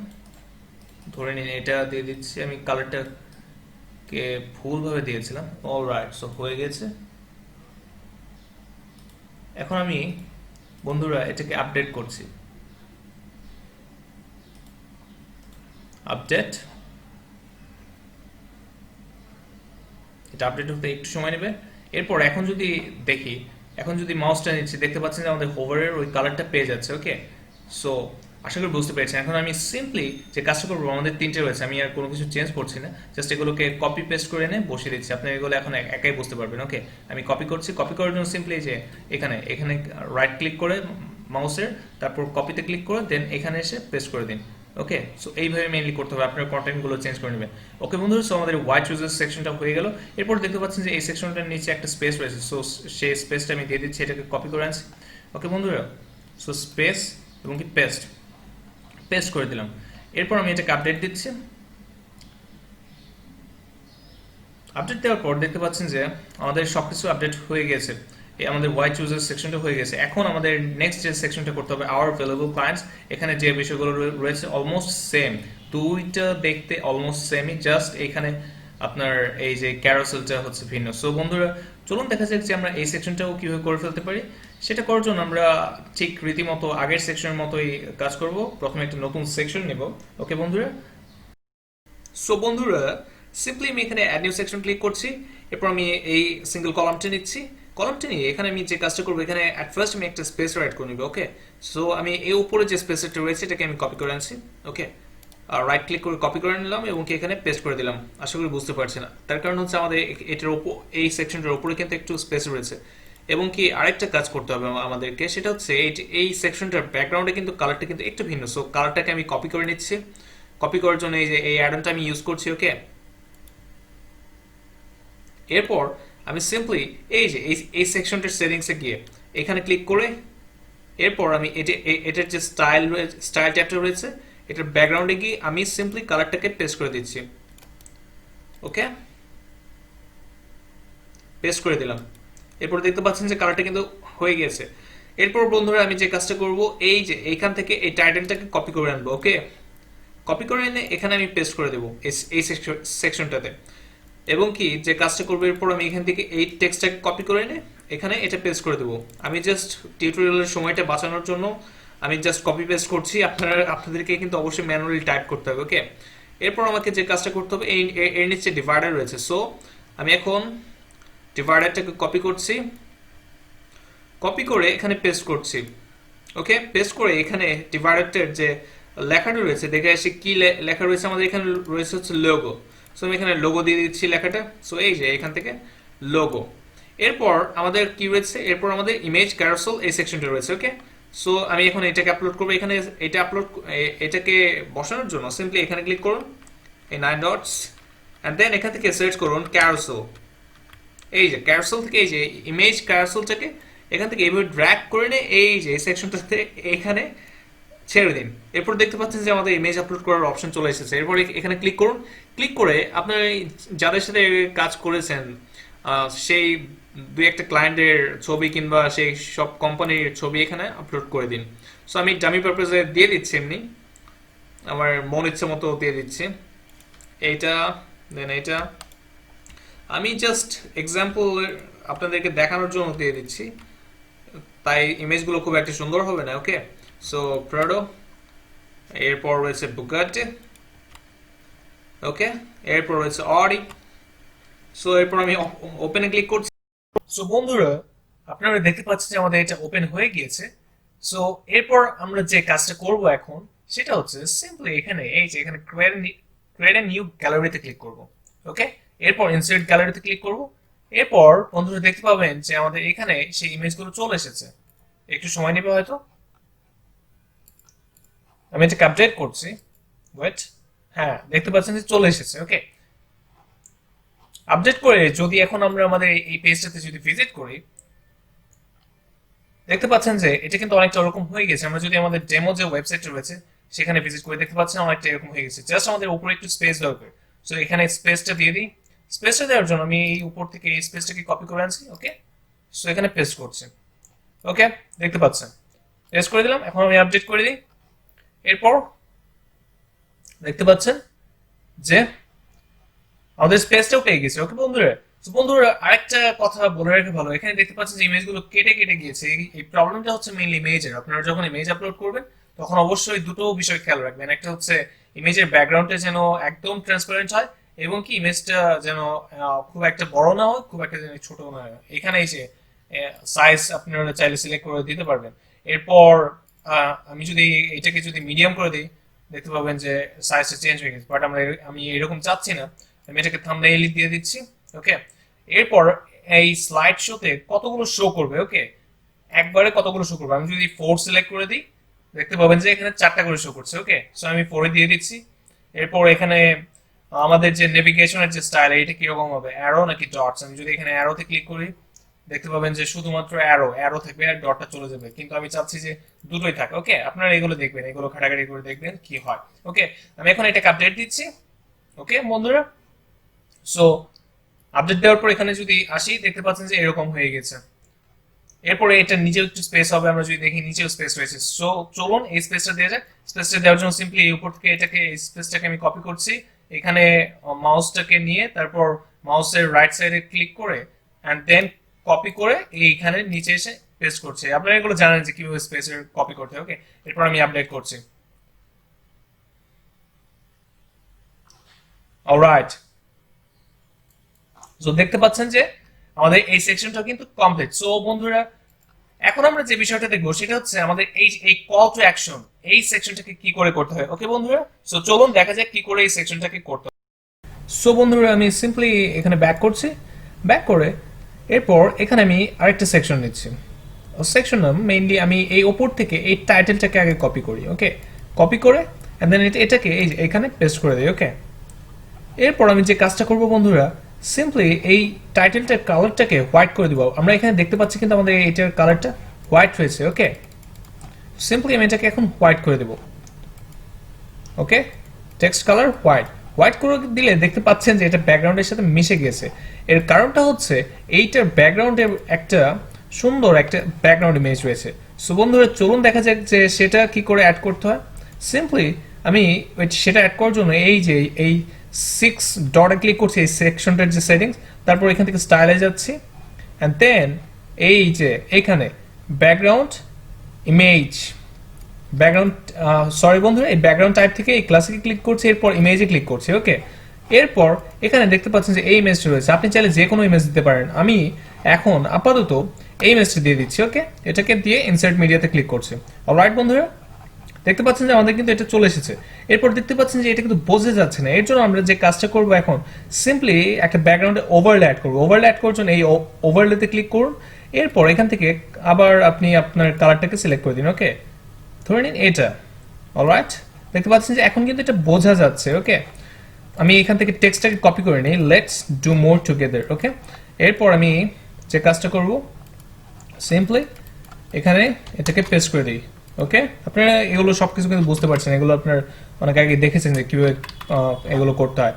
ধরে নিন এটা দিয়ে দিচ্ছি, আমি কালারটাকে ভুলভাবে দিয়েছিলাম। অলরাইট, সো হয়ে গেছে। এখন আমি বন্ধুরা এটাকে আপডেট করছি, আপডেট, এটা আপডেট হতে একটু সময় নেবে। এরপর এখন যদি দেখি, এখন যদি মাউসটা নিচ্ছি দেখতে পাচ্ছেন যে আমাদের হোভারের ওই কালারটা পেয়ে যাচ্ছে। ওকে, সো আশা করি বুঝতে পেরেছেন। এখন আমি সিম্পলি যে কাজটা করবো, আমাদের তিনটে রয়েছে, আমি আর কোনো কিছু চেঞ্জ করছি না, জাস্ট এগুলোকে কপি পেস্ট করে এনে বসিয়ে দিচ্ছি। আপনি এগুলো এখন একাই বুঝতে পারবেন। ওকে, আমি কপি করছি, কপি করার জন্য সিম্পলি যে এখানে এখানে রাইট ক্লিক করে মাউসের, তারপর কপিতে ক্লিক করে দেন এখানে এসে পেস্ট করে দিন। ওকে, সো এইভাবে মেইনলি করতে হবে, আপনার কন্টেন্টগুলো চেঞ্জ করে নেবেন। ওকে বন্ধুরা, সো আমাদের হোয়াইট চুজের সেকশনটা হয়ে গেল। এরপর দেখতে পাচ্ছেন যে এই সেকশনটার নিচে একটা স্পেস রয়েছে, সো সেই স্পেসটা আমি দিয়ে দিচ্ছি, এটাকে কপি করে আনছি। ওকে বন্ধুরা, সো স্পেস এবং কি পেস্ট, পেস্ট করে দিলাম। এরপর আমি এটাকে আপডেট দিচ্ছি। আপডেট দেওয়ার পর দেখতে পাচ্ছেন যে আমাদের সবকিছু আপডেট হয়ে গেছে, এই আমাদের ওয়াই চুজের সেকশনটা হয়ে গেছে। এখন আমাদের নেক্সট যে সেকশনটা করতে হবে, আওয়ার অ্যাভেলেবল ক্লায়েন্টস, এখানে যে বিষয়গুলো রয়েছে অলমোস্ট সেম, দুইটা দেখতে অলমোস্ট সেমই, জাস্ট এখানে আপনার এই যে ক্যারোসেলটা হচ্ছে ভিন্ন। সো বন্ধুরা চলুন দেখা যাক যে আমরা এই সেকশনটাও কিভাবে করে ফেলতে পারি। সেটা করার জন্য আমরা ঠিক রীতিমতো আগের সেকশনের মতোই কাজ করব। প্রথমে একটা নতুন সেকশন নেব। ওকে বন্ধুরা, সো বন্ধুরা সিম্পলি আমি এখানে অ্যাড নিউ সেকশন ক্লিক করছি, এরপর আমি এই সিঙ্গেল কলামটা নিচ্ছি, কলামটা নিয়ে এখানে আমি যে কাজটা করবো, এখানে অ্যাট ফার্স্ট আমি একটা স্পেস অ্যাড করে নিব। ওকে, সো আমি এই উপরে যে স্পেসটা রয়েছে এটাকে আমি কপি করে আনছি। ওকে, রাইট ক্লিক করে কপি করে নিলাম এবং এখানে পেস্ট করে দিলাম। আশা করি বুঝতে পারছি না, তার কারণ হচ্ছে আমাদের এটার উপর, এই সেকশনটার উপরে কিন্তু একটু স্পেস রয়েছে। এবং কি আরেকটা কাজ করতে হবে আমাদেরকে, সেটা হচ্ছে এই সেকশনটার ব্যাকগ্রাউন্ডে কিন্তু কালারটা কিন্তু একটু ভিন্ন। সো কালারটাকে আমি কপি করে নিচ্ছি, কপি করার জন্য এই যে এই অ্যাডনটা আমি ইউজ করছি। ওকে, এরপর আমি সিম্পলি এই যে এই সেকশনটার সেটিংসে গিয়ে এখানে ক্লিক করে এরপর আমি এটার যে স্টাইল ট্যাবটা রয়েছে এটার ব্যাকগ্রাউন্ডে গিয়ে আমি সিম্পলি কালারটাকে পেস্ট করে দিচ্ছি। ওকে, পেস্ট করে দিলাম। এরপর দেখতে পাচ্ছেন যে কালারটা কিন্তু হয়ে গেছে। এরপর বন্ধুরা আমি যে কাজটা করব, এই যে এইখান থেকে এই টাইটেলটাকে কপি করে আনবো। ওকে, কপি করে এনে এখানে আমি পেস্ট করে দেবো এই সেকশনটাতে। এবং কি যে কাজটা করবো, এরপর আমি এখান থেকে এই টেক্সটটাকে কপি করে এনে এখানে এটা পেস্ট করে দেবো। আমি জাস্ট টিউটোরিয়ালের সময়টা বাঁচানোর জন্য আমি জাস্ট কপি পেস্ট করছি, আপনাদেরকে কিন্তু অবশ্যই ম্যানুয়ালি টাইপ করতে হবে। ওকে, এরপর আমাকে যে কাজটা করতে হবে, এর নিচে ডিভাইডার রয়েছে। সো আমি এখন ডিভাইডারটাকে কপি করছি, কপি করে এখানে পেস্ট করছি। ওকে, পেস্ট করে এখানে ডিভাইডারটার যে লেখাটা রয়েছে দেখে আসি কি লেখা রয়েছে। আমাদের এখানে রয়েছে হচ্ছে লোগো। সো আমি এখানে লোগো দিয়ে দিচ্ছি লেখাটা। সো এই যে এখান থেকে লোগো। এরপর আমাদের কি রয়েছে, এরপর আমাদের ইমেজ ক্যারোসেল এই সেকশনটা রয়েছে। ওকে, সো আমি এখন এটাকে আপলোড করবো। এখানে এটাকে বসানোর জন্য সিম্পলি এখানে ক্লিক করুন, এই 9 ডটস, এন্ড দেন এখান থেকে সার্চ করুন ক্যারোসেল। এই যে ক্যারোসেল থেকে এই যে ইমেজ ক্যারোসেলটাকে এখান থেকে এইভাবে ড্র্যাগ করে নিয়ে এই যে সেকশনটাতে এখানে ছেড়ে দিন। এরপর দেখতে পাচ্ছেন যে আমাদের ইমেজ আপলোড করার অপশন চলে এসেছে। এরপর এখানে ক্লিক করুন। ক্লিক করে আপনার যাদের সাথে কাজ করেছেন সেই দুই একটা ক্লায়েন্টের ছবি কিংবা সেই সব কোম্পানির ছবি এখানে আপলোড করে দিন। সো আমি ডামি পারপাসে দিয়ে দিচ্ছি, এমনি আমার মন ইচ্ছে মতো দিয়ে দিচ্ছি। এইটা দেন এইটা আমি জাস্ট এক্সাম্পল আপনাদেরকে দেখানোর জন্য দিয়ে দিচ্ছি, তাই ইমেজগুলো খুব একটা সুন্দর হবে না। ওকে, সো প্রাডো, এরপর রয়েছে বুগাটি। ওকে, এরপর রয়েছে অডি। সো এরপর আমি ওপেনে ক্লিক করছি। সো বন্ধুরা, আপনারা দেখতে পাচ্ছেন যে আমাদের এটা ওপেন হয়ে গিয়েছে। সো এরপর আমরা যে কাজটা করব এখন সেটা হচ্ছে সিম্পলি এখানে এই যে এখানে ক্রিয়েট এ নিউ গ্যালারিতে ক্লিক করব। ওকে, এরপর ইনসার্ট গ্যালারিতে ক্লিক করব। এরপর বন্ধুরা দেখতে পাবেন যে আমাদের এখানে সেই ইমেজগুলো চলে এসেছে। একটু সময় নেবে হয়তো, আমি এটাকে আপডেট করছি। ওয়েট, হ্যাঁ দেখতে পাচ্ছেন যে চলে এসেছে। ওকে, আপডেট করে যদি এখন আমরা আমাদের এই পেজটাতে যদি ভিজিট করি, দেখতে পাচ্ছেন যে এটা কিন্তু অনেকটা ওরকম হয়ে গেছে। আমরা যদি আমাদের ডেমো যে ওয়েবসাইটটা রয়েছে সেখানে ভিজিট করে দেখতে পাচ্ছেন অনেকটা এরকম হয়ে গেছে। জাস্ট আমাদের উপরে একটু স্পেস দরকার। সো এখানে স্পেসটা দিয়ে দিই। স্পেসটা দেওয়ার জন্য আমি এই উপর থেকে এই স্পেসটাকে কপি করে আনছি। ওকে, সো এখানে পেস্ট করছি। ওকে, দেখতে পাচ্ছেন পেস্ট করে দিলাম। এখন আমি আপডেট করে দিই। এরপর দেখতে পাচ্ছেন যে আমাদের স্পেসটাও পেয়ে গেছে। ওকে বন্ধুরা, তো বন্ধুরা আরেকটা কথা বলে রাখা ভালো, এখানে দেখতে পাচ্ছেন যে ইমেজগুলো কেটে কেটে গিয়েছে। এই প্রবলেমটা হচ্ছে মেইনলি ইমেজের। আপনারা যখন ইমেজ আপলোড করবেন তখন অবশ্যই দুটো বিষয় খেয়াল রাখবেন। একটা হচ্ছে ইমেজের ব্যাকগ্রাউন্ডটা যেন একদম ট্রান্সপারেন্ট হয়, এবং কি ইমেজটা যেন খুব একটা বড় না হয়, খুব একটা যেন ছোট না হয়। এখানে এই সাইজ আপনারা চাইলে সিলেক্ট করে দিতে পারবেন। এরপর আমি যদি এটাকে যদি মিডিয়াম করে দিই, দেখতে পাবেন যে সাইজটা চেঞ্জ হয়ে গেছে। বাট আমি এরকম চাচ্ছি না, আমি এটাকে থাম্বনেইল দিয়ে দিচ্ছি। ওকে, এরপর এই স্লাইড শোতে কতগুলো শো করবে। ওকে, একবারে কতগুলো শো করবে। আমি যদি 4 সিলেক্ট করে দিই, দেখতে পাবেন যে এখানে 4টা করে শো করছে। ওকে, সো আমি 4 দিয়ে দিচ্ছি। এরপর এখানে আমাদের যে নেভিগেশনের যে স্টাইল, এটা কিরকম হবে, অ্যারো নাকি ডটস। আমি যদি এখানে অ্যারোতে ক্লিক করি, দেখতে পাবেন যে শুধুমাত্র অ্যারো থাকবে আর ডটটা চলে যাবে। কিন্তু আমি চাচ্ছি যে দুটোই থাকে। ওকে, আপনারা এগুলো দেখবেন, এগুলো ঘাটাঘাটি করে দেখবেন কি হয়। ওকে, আমি এখন এটাকে আপডেট দিচ্ছি। ওকে বন্ধুরা, সো আপডেট দেওয়ার পর এখানে যদি আসি, দেখতে পাচ্ছেন যে এরকম হয়ে গেছে। এরপরে এটা নিচেও একটু স্পেস হবে, আমরা যদি দেখি নিচেও স্পেস রয়েছে। সো চলুন এই স্পেসটা দেওয়া যাক। স্পেসটা দেওয়ার জন্য সিম্পলি এই উপর থেকে এটাকে এই স্পেসটাকে আমি কপি করছি। এখানে মাউসটাকে নিয়ে তারপর মাউসের রাইট সাইডে ক্লিক করে এন্ড দেন কপি করে এইখানে নিচে এসে পেস্ট করছি। আপনারা এগুলো জানেন যে কিভাবে স্পেসের কপি করতে হয়। ওকে, এরপর আমি আপডেট করছি। অলরাইট, সো দেখতে পাচ্ছেন যে আমাদের এই সেকশনটা কিন্তু কমপ্লিট। সো বন্ধুরা, এখন আমরা যে বিষয়টা দেখবো সেটা হচ্ছে আমাদের এই কল টু অ্যাকশন এই সেকশনটাকে কি করে করতে হয়। ওকে বন্ধুরা, সো চলুন দেখা যাক কি করে এই সেকশনটাকে করতে হয়। সো বন্ধুরা, আমি সিম্পলি এখানে ব্যাক করছি। ব্যাক করে এরপর এখানে আমি আরেকটা সেকশন নিচ্ছি। সেকশন নাম মেইনলি আমি এই ওপর থেকে এই টাইটেলটাকে আগে কপি করি। ওকে, কপি করে এন্ড দেন এটাকে এই এখানে পেস্ট করে দিই। ওকে, এরপর আমি যে কাজটা করব বন্ধুরা, সিম্পলি এই টাইটেলটার কালারটাকে হোয়াইট করে দিব। আমরা এখানে দেখতে পাচ্ছি কিন্তু আমাদের এটার কালারটা হোয়াইট হয়েছে। ওকে, সিম্পলি আমি এটাকে এখন হোয়াইট করে দেব। ওকে, টেক্সট কালার হোয়াইট করে দিলে দেখতে পাচ্ছেন যে এটা ব্যাকগ্রাউন্ডের সাথে মিশে গেছে। এর কারণটা হচ্ছে এইটার ব্যাকগ্রাউন্ডে একটা সুন্দর একটা ব্যাকগ্রাউন্ড ইমেজ রয়েছে। সো বন্ধুরা চলুন দেখা যাক যে সেটা কি করে অ্যাড করতে হয়। সিম্পলি আমি সেটা অ্যাড করার জন্য এই 6 ডটে ক্লিক করছি, এই সেকশনটার যে সেটিংস, তারপর এখান থেকে স্টাইলে যাচ্ছি এন্ড দেন এই যে এখানে ব্যাকগ্রাউন্ড ইমেজ ব্যাকগ্রাউন্ড সরি বন্ধুরা, এই ব্যাকগ্রাউন্ড টাইপ থেকে এই ক্লাসিকে ক্লিক করছি, এরপর ইমেজে ক্লিক করছি। ওকে, এরপর এখানে দেখতে পাচ্ছেন যে এই ইমেজটা রয়েছে, আপনি চাইলে যে কোনো ইমেজ দিতে পারেন। আমি এখন আপাতত এই ইমেজটা দিয়ে দিচ্ছি। ওকে, এটাকে দিয়ে ইনসার্ট মিডিয়াতে ক্লিক করছি। অলরাইট বন্ধুরা, দেখতে পাচ্ছেন যে আমাদের কিন্তু এটা চলে এসেছে। এরপর দেখতে পাচ্ছেন যে এটা কিন্তু বোঝা যাচ্ছে না, এর জন্য আমরা যে কাজটা করব এখন সিম্পলি একটা ব্যাকগ্রাউন্ডে ওভারলে অ্যাড করবো। ওভারলে অ্যাড করার জন্য এই ওভারলেতে ক্লিক করুন। এরপর এখান থেকে আবার আপনি আপনার কালারটাকে সিলেক্ট করে দিন। ওকে, ধরে নিন এটা। অলরাইট, দেখতে পাচ্ছেন যে এখন কিন্তু এটা বোঝা যাচ্ছে। ওকে, আমি এখান থেকে টেক্সটটাকে কপি করে নিই, লেটস ডু মোর টুগেদার। ওকে, এরপর আমি যে কাজটা করব সিম্পলি এখানে এটাকে পেস্ট করে দিই। ওকে, আপনারা এগুলো সবকিছু কিন্তু বুঝতে পারছেন, এগুলো আপনার অনেক আগে দেখেছেন যে কিভাবে এগুলো করতে হয়।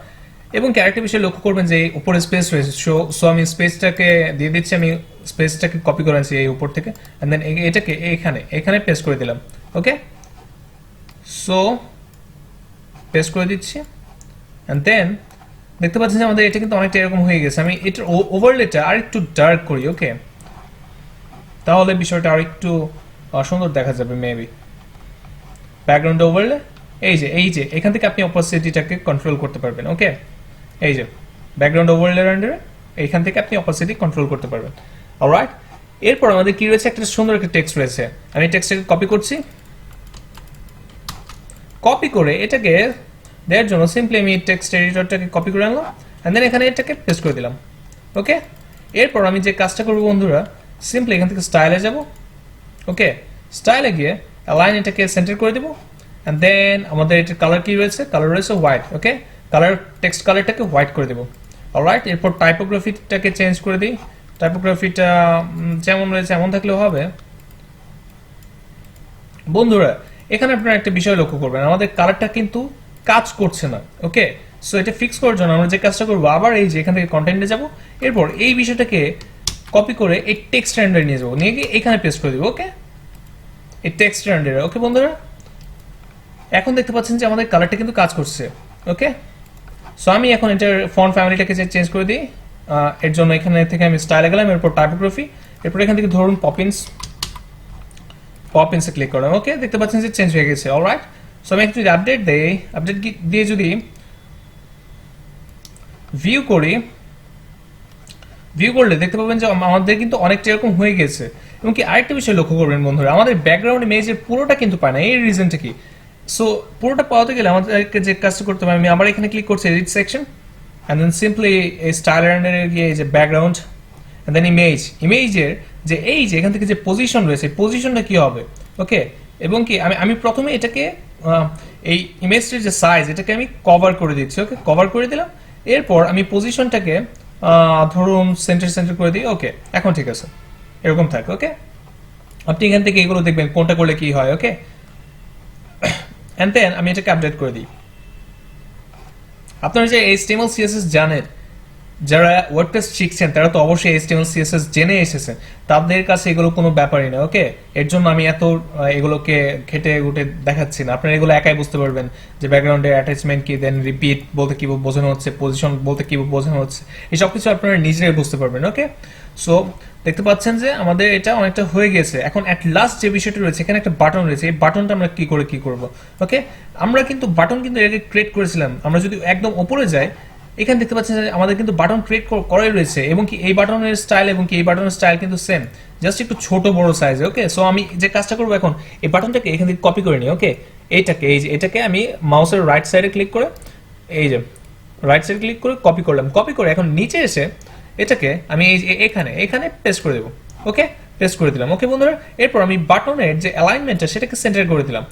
এবং ক্যারেক্টার বিষয়ে লক্ষ্য করবেন যে উপরে স্পেস রয়েছে, সো আমি স্পেসটাকে দিয়ে দিচ্ছি, আমি স্পেসটাকে কপি করে আনছি এই উপর থেকে, এন্ড দেন এটাকে এখানে পেস্ট করে দিলাম। ওকে, সো পেস্ট করে দিচ্ছি, এন্ড দেন দেখতে পাচ্ছেন যে আমাদের এটা কিন্তু অনেকটা এরকম হয়ে গেছে। আমি এটার ওভারলেটা আর একটু ডার্ক করি। ওকে, তাহলে বিষয়টা আর একটু সুন্দর দেখা যাবে মেবি। ব্যাকগ্রাউন্ড ওভারলে এই যে এখান থেকে আপনি অপাসিটিটাকে কন্ট্রোল করতে পারবেন। ওকে, এই যে ব্যাকগ্রাউন্ড ওভারলের আন্ডারে এইখান থেকে আপনি অপাসিটি কন্ট্রোল করতে পারবেন। অলরাইট, এরপর আমাদের কি রয়েছে, একটা সুন্দর একটা টেক্সট রয়েছে। আমি টেক্সটটাকে কপি করছি, কপি করে এটাকে দেওয়ার জন্য সিম্পলি আমি টেক্সট এডিটরটাকে কপি করে আনলাম, এন্ড দেন এখানে এটাকে পেস্ট করে দিলাম। ওকে, এরপর আমি যে কাজটা করবো বন্ধুরা, সিম্পলি এখান থেকে স্টাইলে যাব। ওকে, স্টাইলে গিয়ে অ্যালাইন এটাকে সেন্টার করে দেবো, এন্ড দেন আমাদের এটার কালার কি রয়েছে, কালার রয়েছে হোয়াইট। ওকে, কালার টেক্সট কালারটাকে হোয়াইট করে দেবো। অলরাইট, এরপর টাইপোগ্রাফিটাকে চেঞ্জ করে দিই। টাইপোগ্রাফিটা যেমন রয়েছে এমন থাকলেও হবে। বন্ধুরা, এখানে আপনারা একটা বিষয় লক্ষ্য করবেন, আমাদের কালারটা কিন্তু কাজ করছে না। ওকে, সো এটা ফিক্স করার জন্য আমরা যে কাজটা করবো, আবার এই যে এখান থেকে কন্টেন্টে যাব, এরপর এই বিষয়টাকে কপি করে এই টেক্সট রেন্ডারে নিয়ে যাবো, নিয়ে গিয়ে এখানে পেস্ট করে দেবো। ওকে, এই টেক্সট রেন্ডারে। ওকে বন্ধুরা, এখন দেখতে পাচ্ছেন যে আমাদের কালারটা কিন্তু কাজ করছে। ওকে, সো আমি এখন এটার ফন্ট ফ্যামিলিটাকে চেঞ্জ করে দিই। এর জন্য এখানে থেকে আমি স্টাইলে গেলাম, এরপর টাইপোগ্রাফি, এরপর এখান থেকে ধরুন পপিন্সে ক্লিক করলাম। ওকে, দেখতে পাচ্ছেন যে চেঞ্জ হয়ে গেছে। অলরাইট, সো আমি একটু আপডেট দেই, আপডেট দিয়ে যদি ভিউ করলে দেখতে পাবেন যে আমাদের কিন্তু অনেকটা এরকম হয়ে গেছে। এবং কি আরেকটা বিষয় লক্ষ্য করবেন বন্ধুরা, আমাদের ব্যাকগ্রাউন্ড ইমেজের পুরোটা কিন্তু পায় না। এই রিজনটা কি, সো পুরোটা পাওয়াতে গেলে আমাদেরকে যে কাজটা করতে হবে, আমি আবার এখানে ক্লিক করছি edit section, and then simply এই স্টাইল রেন্ডারে গিয়ে এই যে ব্যাকগ্রাউন্ড, এন্ড দেন ইমেজের যে এই যে এখান থেকে যে পজিশন রয়েছে, পজিশনটা কি হবে। ওকে, এবং কি আমি প্রথমে এটাকে এই ইমেজটির যে সাইজ, এটাকে আমি কভার করে দিচ্ছি। ওকে, কভার করে দিলাম, এরপর আমি পজিশনটাকে ধরুন সেন্টার করে দিই। ওকে, এখন ঠিক আছে, এরকম থাকে। ওকে, আপনি এখান থেকে এগুলো দেখবেন কোনটা করলে কি হয়। ওকে, এন্ড দেন আমি এটাকে আপডেট করে দিই। আপনারা যে HTML CSS জানেন, যারা ওয়ার্ডপ্রেস শিখছেন তারা তো অবশ্যই HTML CSS জেনে এসেছেন, তাদের কাছে এগুলো কোনো ব্যাপারই না। ওকে, এর জন্য আমি এত এগুলোকে ঘেটে ঘুটে দেখাচ্ছি না, আপনারা এগুলো একাই বুঝতে পারবেন যে ব্যাকগ্রাউন্ডের অ্যাটাচমেন্ট কি, দেন রিপিট বলতে কি বোঝানো হচ্ছে, পজিশন বলতে কি বোঝানো হচ্ছে, এই সব কিছু আপনারা নিজেরাই বুঝতে পারবেন। ওকে, সো দেখতে পাচ্ছেন যে আমাদের এটা অনেকটা হয়ে গেছে। এখন অ্যাট লাস্ট যে বিষয়টা রয়েছে, এখানে একটা বাটন রয়েছে, এই বাটনটা আমরা কি করব। ওকে, আমরা কিন্তু বাটন কিন্তু এর আগে ক্রিয়েট করেছিলাম। আমরা যদি একদম উপরে যাই, এখানে দেখতে পাচ্ছেন যে আমাদের কিন্তু বাটন ক্রিয়েট করাই রয়েছে, এবং কি এই বাটনের স্টাইল এবং কি এই বাটনের স্টাইল কিন্তু সেম, জাস্ট একটু ছোট বড় সাইজে। ওকে, সো আমি যে কাজটা করবো এখন, এই বাটনটাকে এখান থেকে কপি করে নিই। ওকে, এটাকে আমি মাউসের রাইট সাইডে ক্লিক করে, এই যে রাইট সাইডে ক্লিক করে কপি করলাম। কপি করে এখন নিচে এসে এটাকে আমি এখানে পেস্ট করে দেবো। ওকে, পেস্ট করে দিলাম। ওকে বন্ধুরা, এরপর আমি বাটনের যে অ্যালাইনমেন্টটা সেটাকে সেন্টার করে দিলাম,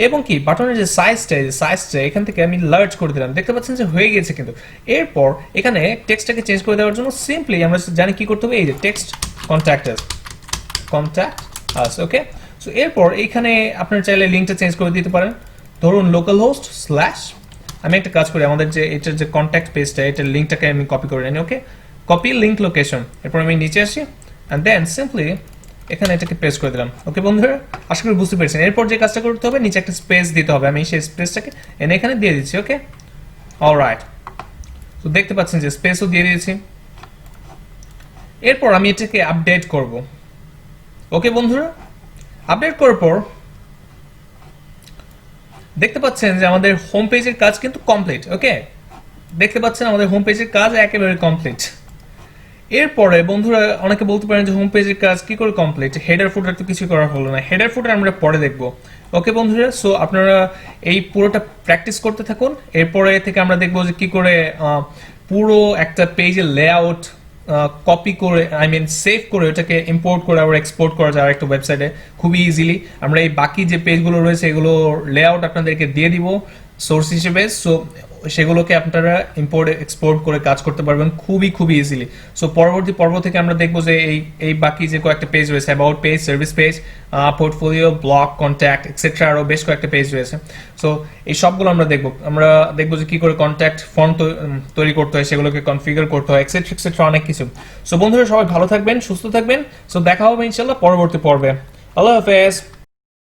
এবং কি বাটনের যে সাইজটা এখান থেকে আমি লার্জ করে দিলাম। দেখতে পাচ্ছেন যে হয়ে গেছে কিন্তু। এরপর এখানে টেক্সটটাকে চেঞ্জ করে দেওয়ার জন্য সিম্পলি আমরা জানি কি করতে হবে, এই যে টেক্সট কন্ট্যাক্ট আস। ওকে, সো এরপর এইখানে আপনার চাইলে লিঙ্কটা চেঞ্জ করে দিতে পারেন, ধরুন লোকালহোস্ট / আমি একটা কাজ করি, আমাদের যে এটার যে কন্ট্যাক্ট পেজটা, এটার লিঙ্কটাকে আমি কপি করে নিই। ওকে, কপি লিঙ্ক লোকেশন, এরপর আমি নিচে আসি, এন্ড দেন সিম্পলি এখানে এটাকে পেস্ট করে দিলাম। ওকে বন্ধুরা, আশা করি বুঝতে পেরেছেন। এরপর যে কাজটা করতে হবে, নিচে একটা স্পেস দিতে হবে, আমি সেই স্পেসটাকে এখানে দিয়ে দিচ্ছি। ওকে, অলরাইট, তো দেখতে পাচ্ছেন যে স্পেসও দিয়ে দিয়েছি। এরপর আমি এটাকে আপডেট করব। ওকে বন্ধুরা, আপডেট করার পর দেখতে পাচ্ছেন যে আমাদের হোম পেজের কাজ কিন্তু কমপ্লিট। ওকে, দেখতে পাচ্ছেন আমাদের হোম পেজের কাজ একেবারে কমপ্লিট। এরপরে বন্ধুরা অনেকে বলতে পারেন যে হোম পেজের কাজ কি করে কমপ্লিট, হেডার ফুটার তো কিছু করা হলো না। হেডার ফুটার আমরা পরে দেখব। ওকে বন্ধুরা, সো আপনারা এই পুরোটা প্র্যাকটিস করতে থাকুন। এরপরে থেকে আমরা দেখব যে কি করে পুরো একটা পেজের লেআউট কপি করে সেভ করে ওটাকে ইম্পোর্ট করে আবার এক্সপোর্ট করা যায় একটা ওয়েবসাইটে খুবই ইজিলি। আমরা এই বাকি যে পেজগুলো রয়েছে এগুলো লেআউট আপনাদেরকে দিয়ে দিব সোর্স হিসেবে, সো সেগুলোকে আপনারা ইম্পোর্ট এক্সপোর্ট করে কাজ করতে পারবেন খুবই ইজিলি। সো পরবর্তী পর্ব থেকে আমরা দেখবো যে এই বাকি যে কয়েকটা পেজ রয়েছে, about page, service page, portfolio, blog, contact etcetera, আরও বেশ কয়েকটা পেজ রয়েছে। সো এই সবগুলো আমরা দেখবো যে কি করে কন্ট্যাক্ট ফর্ম তৈরি করতে হয়, সেগুলোকে কনফিগার করতে হয়, এক্সেট্রা অনেক কিছু। সো বন্ধুরা সবাই ভালো থাকবেন, সুস্থ থাকবেন। সো দেখা হবে ইনশাল্লাহ পরবর্তী পর্বে। আল্লাহ হাফেজ।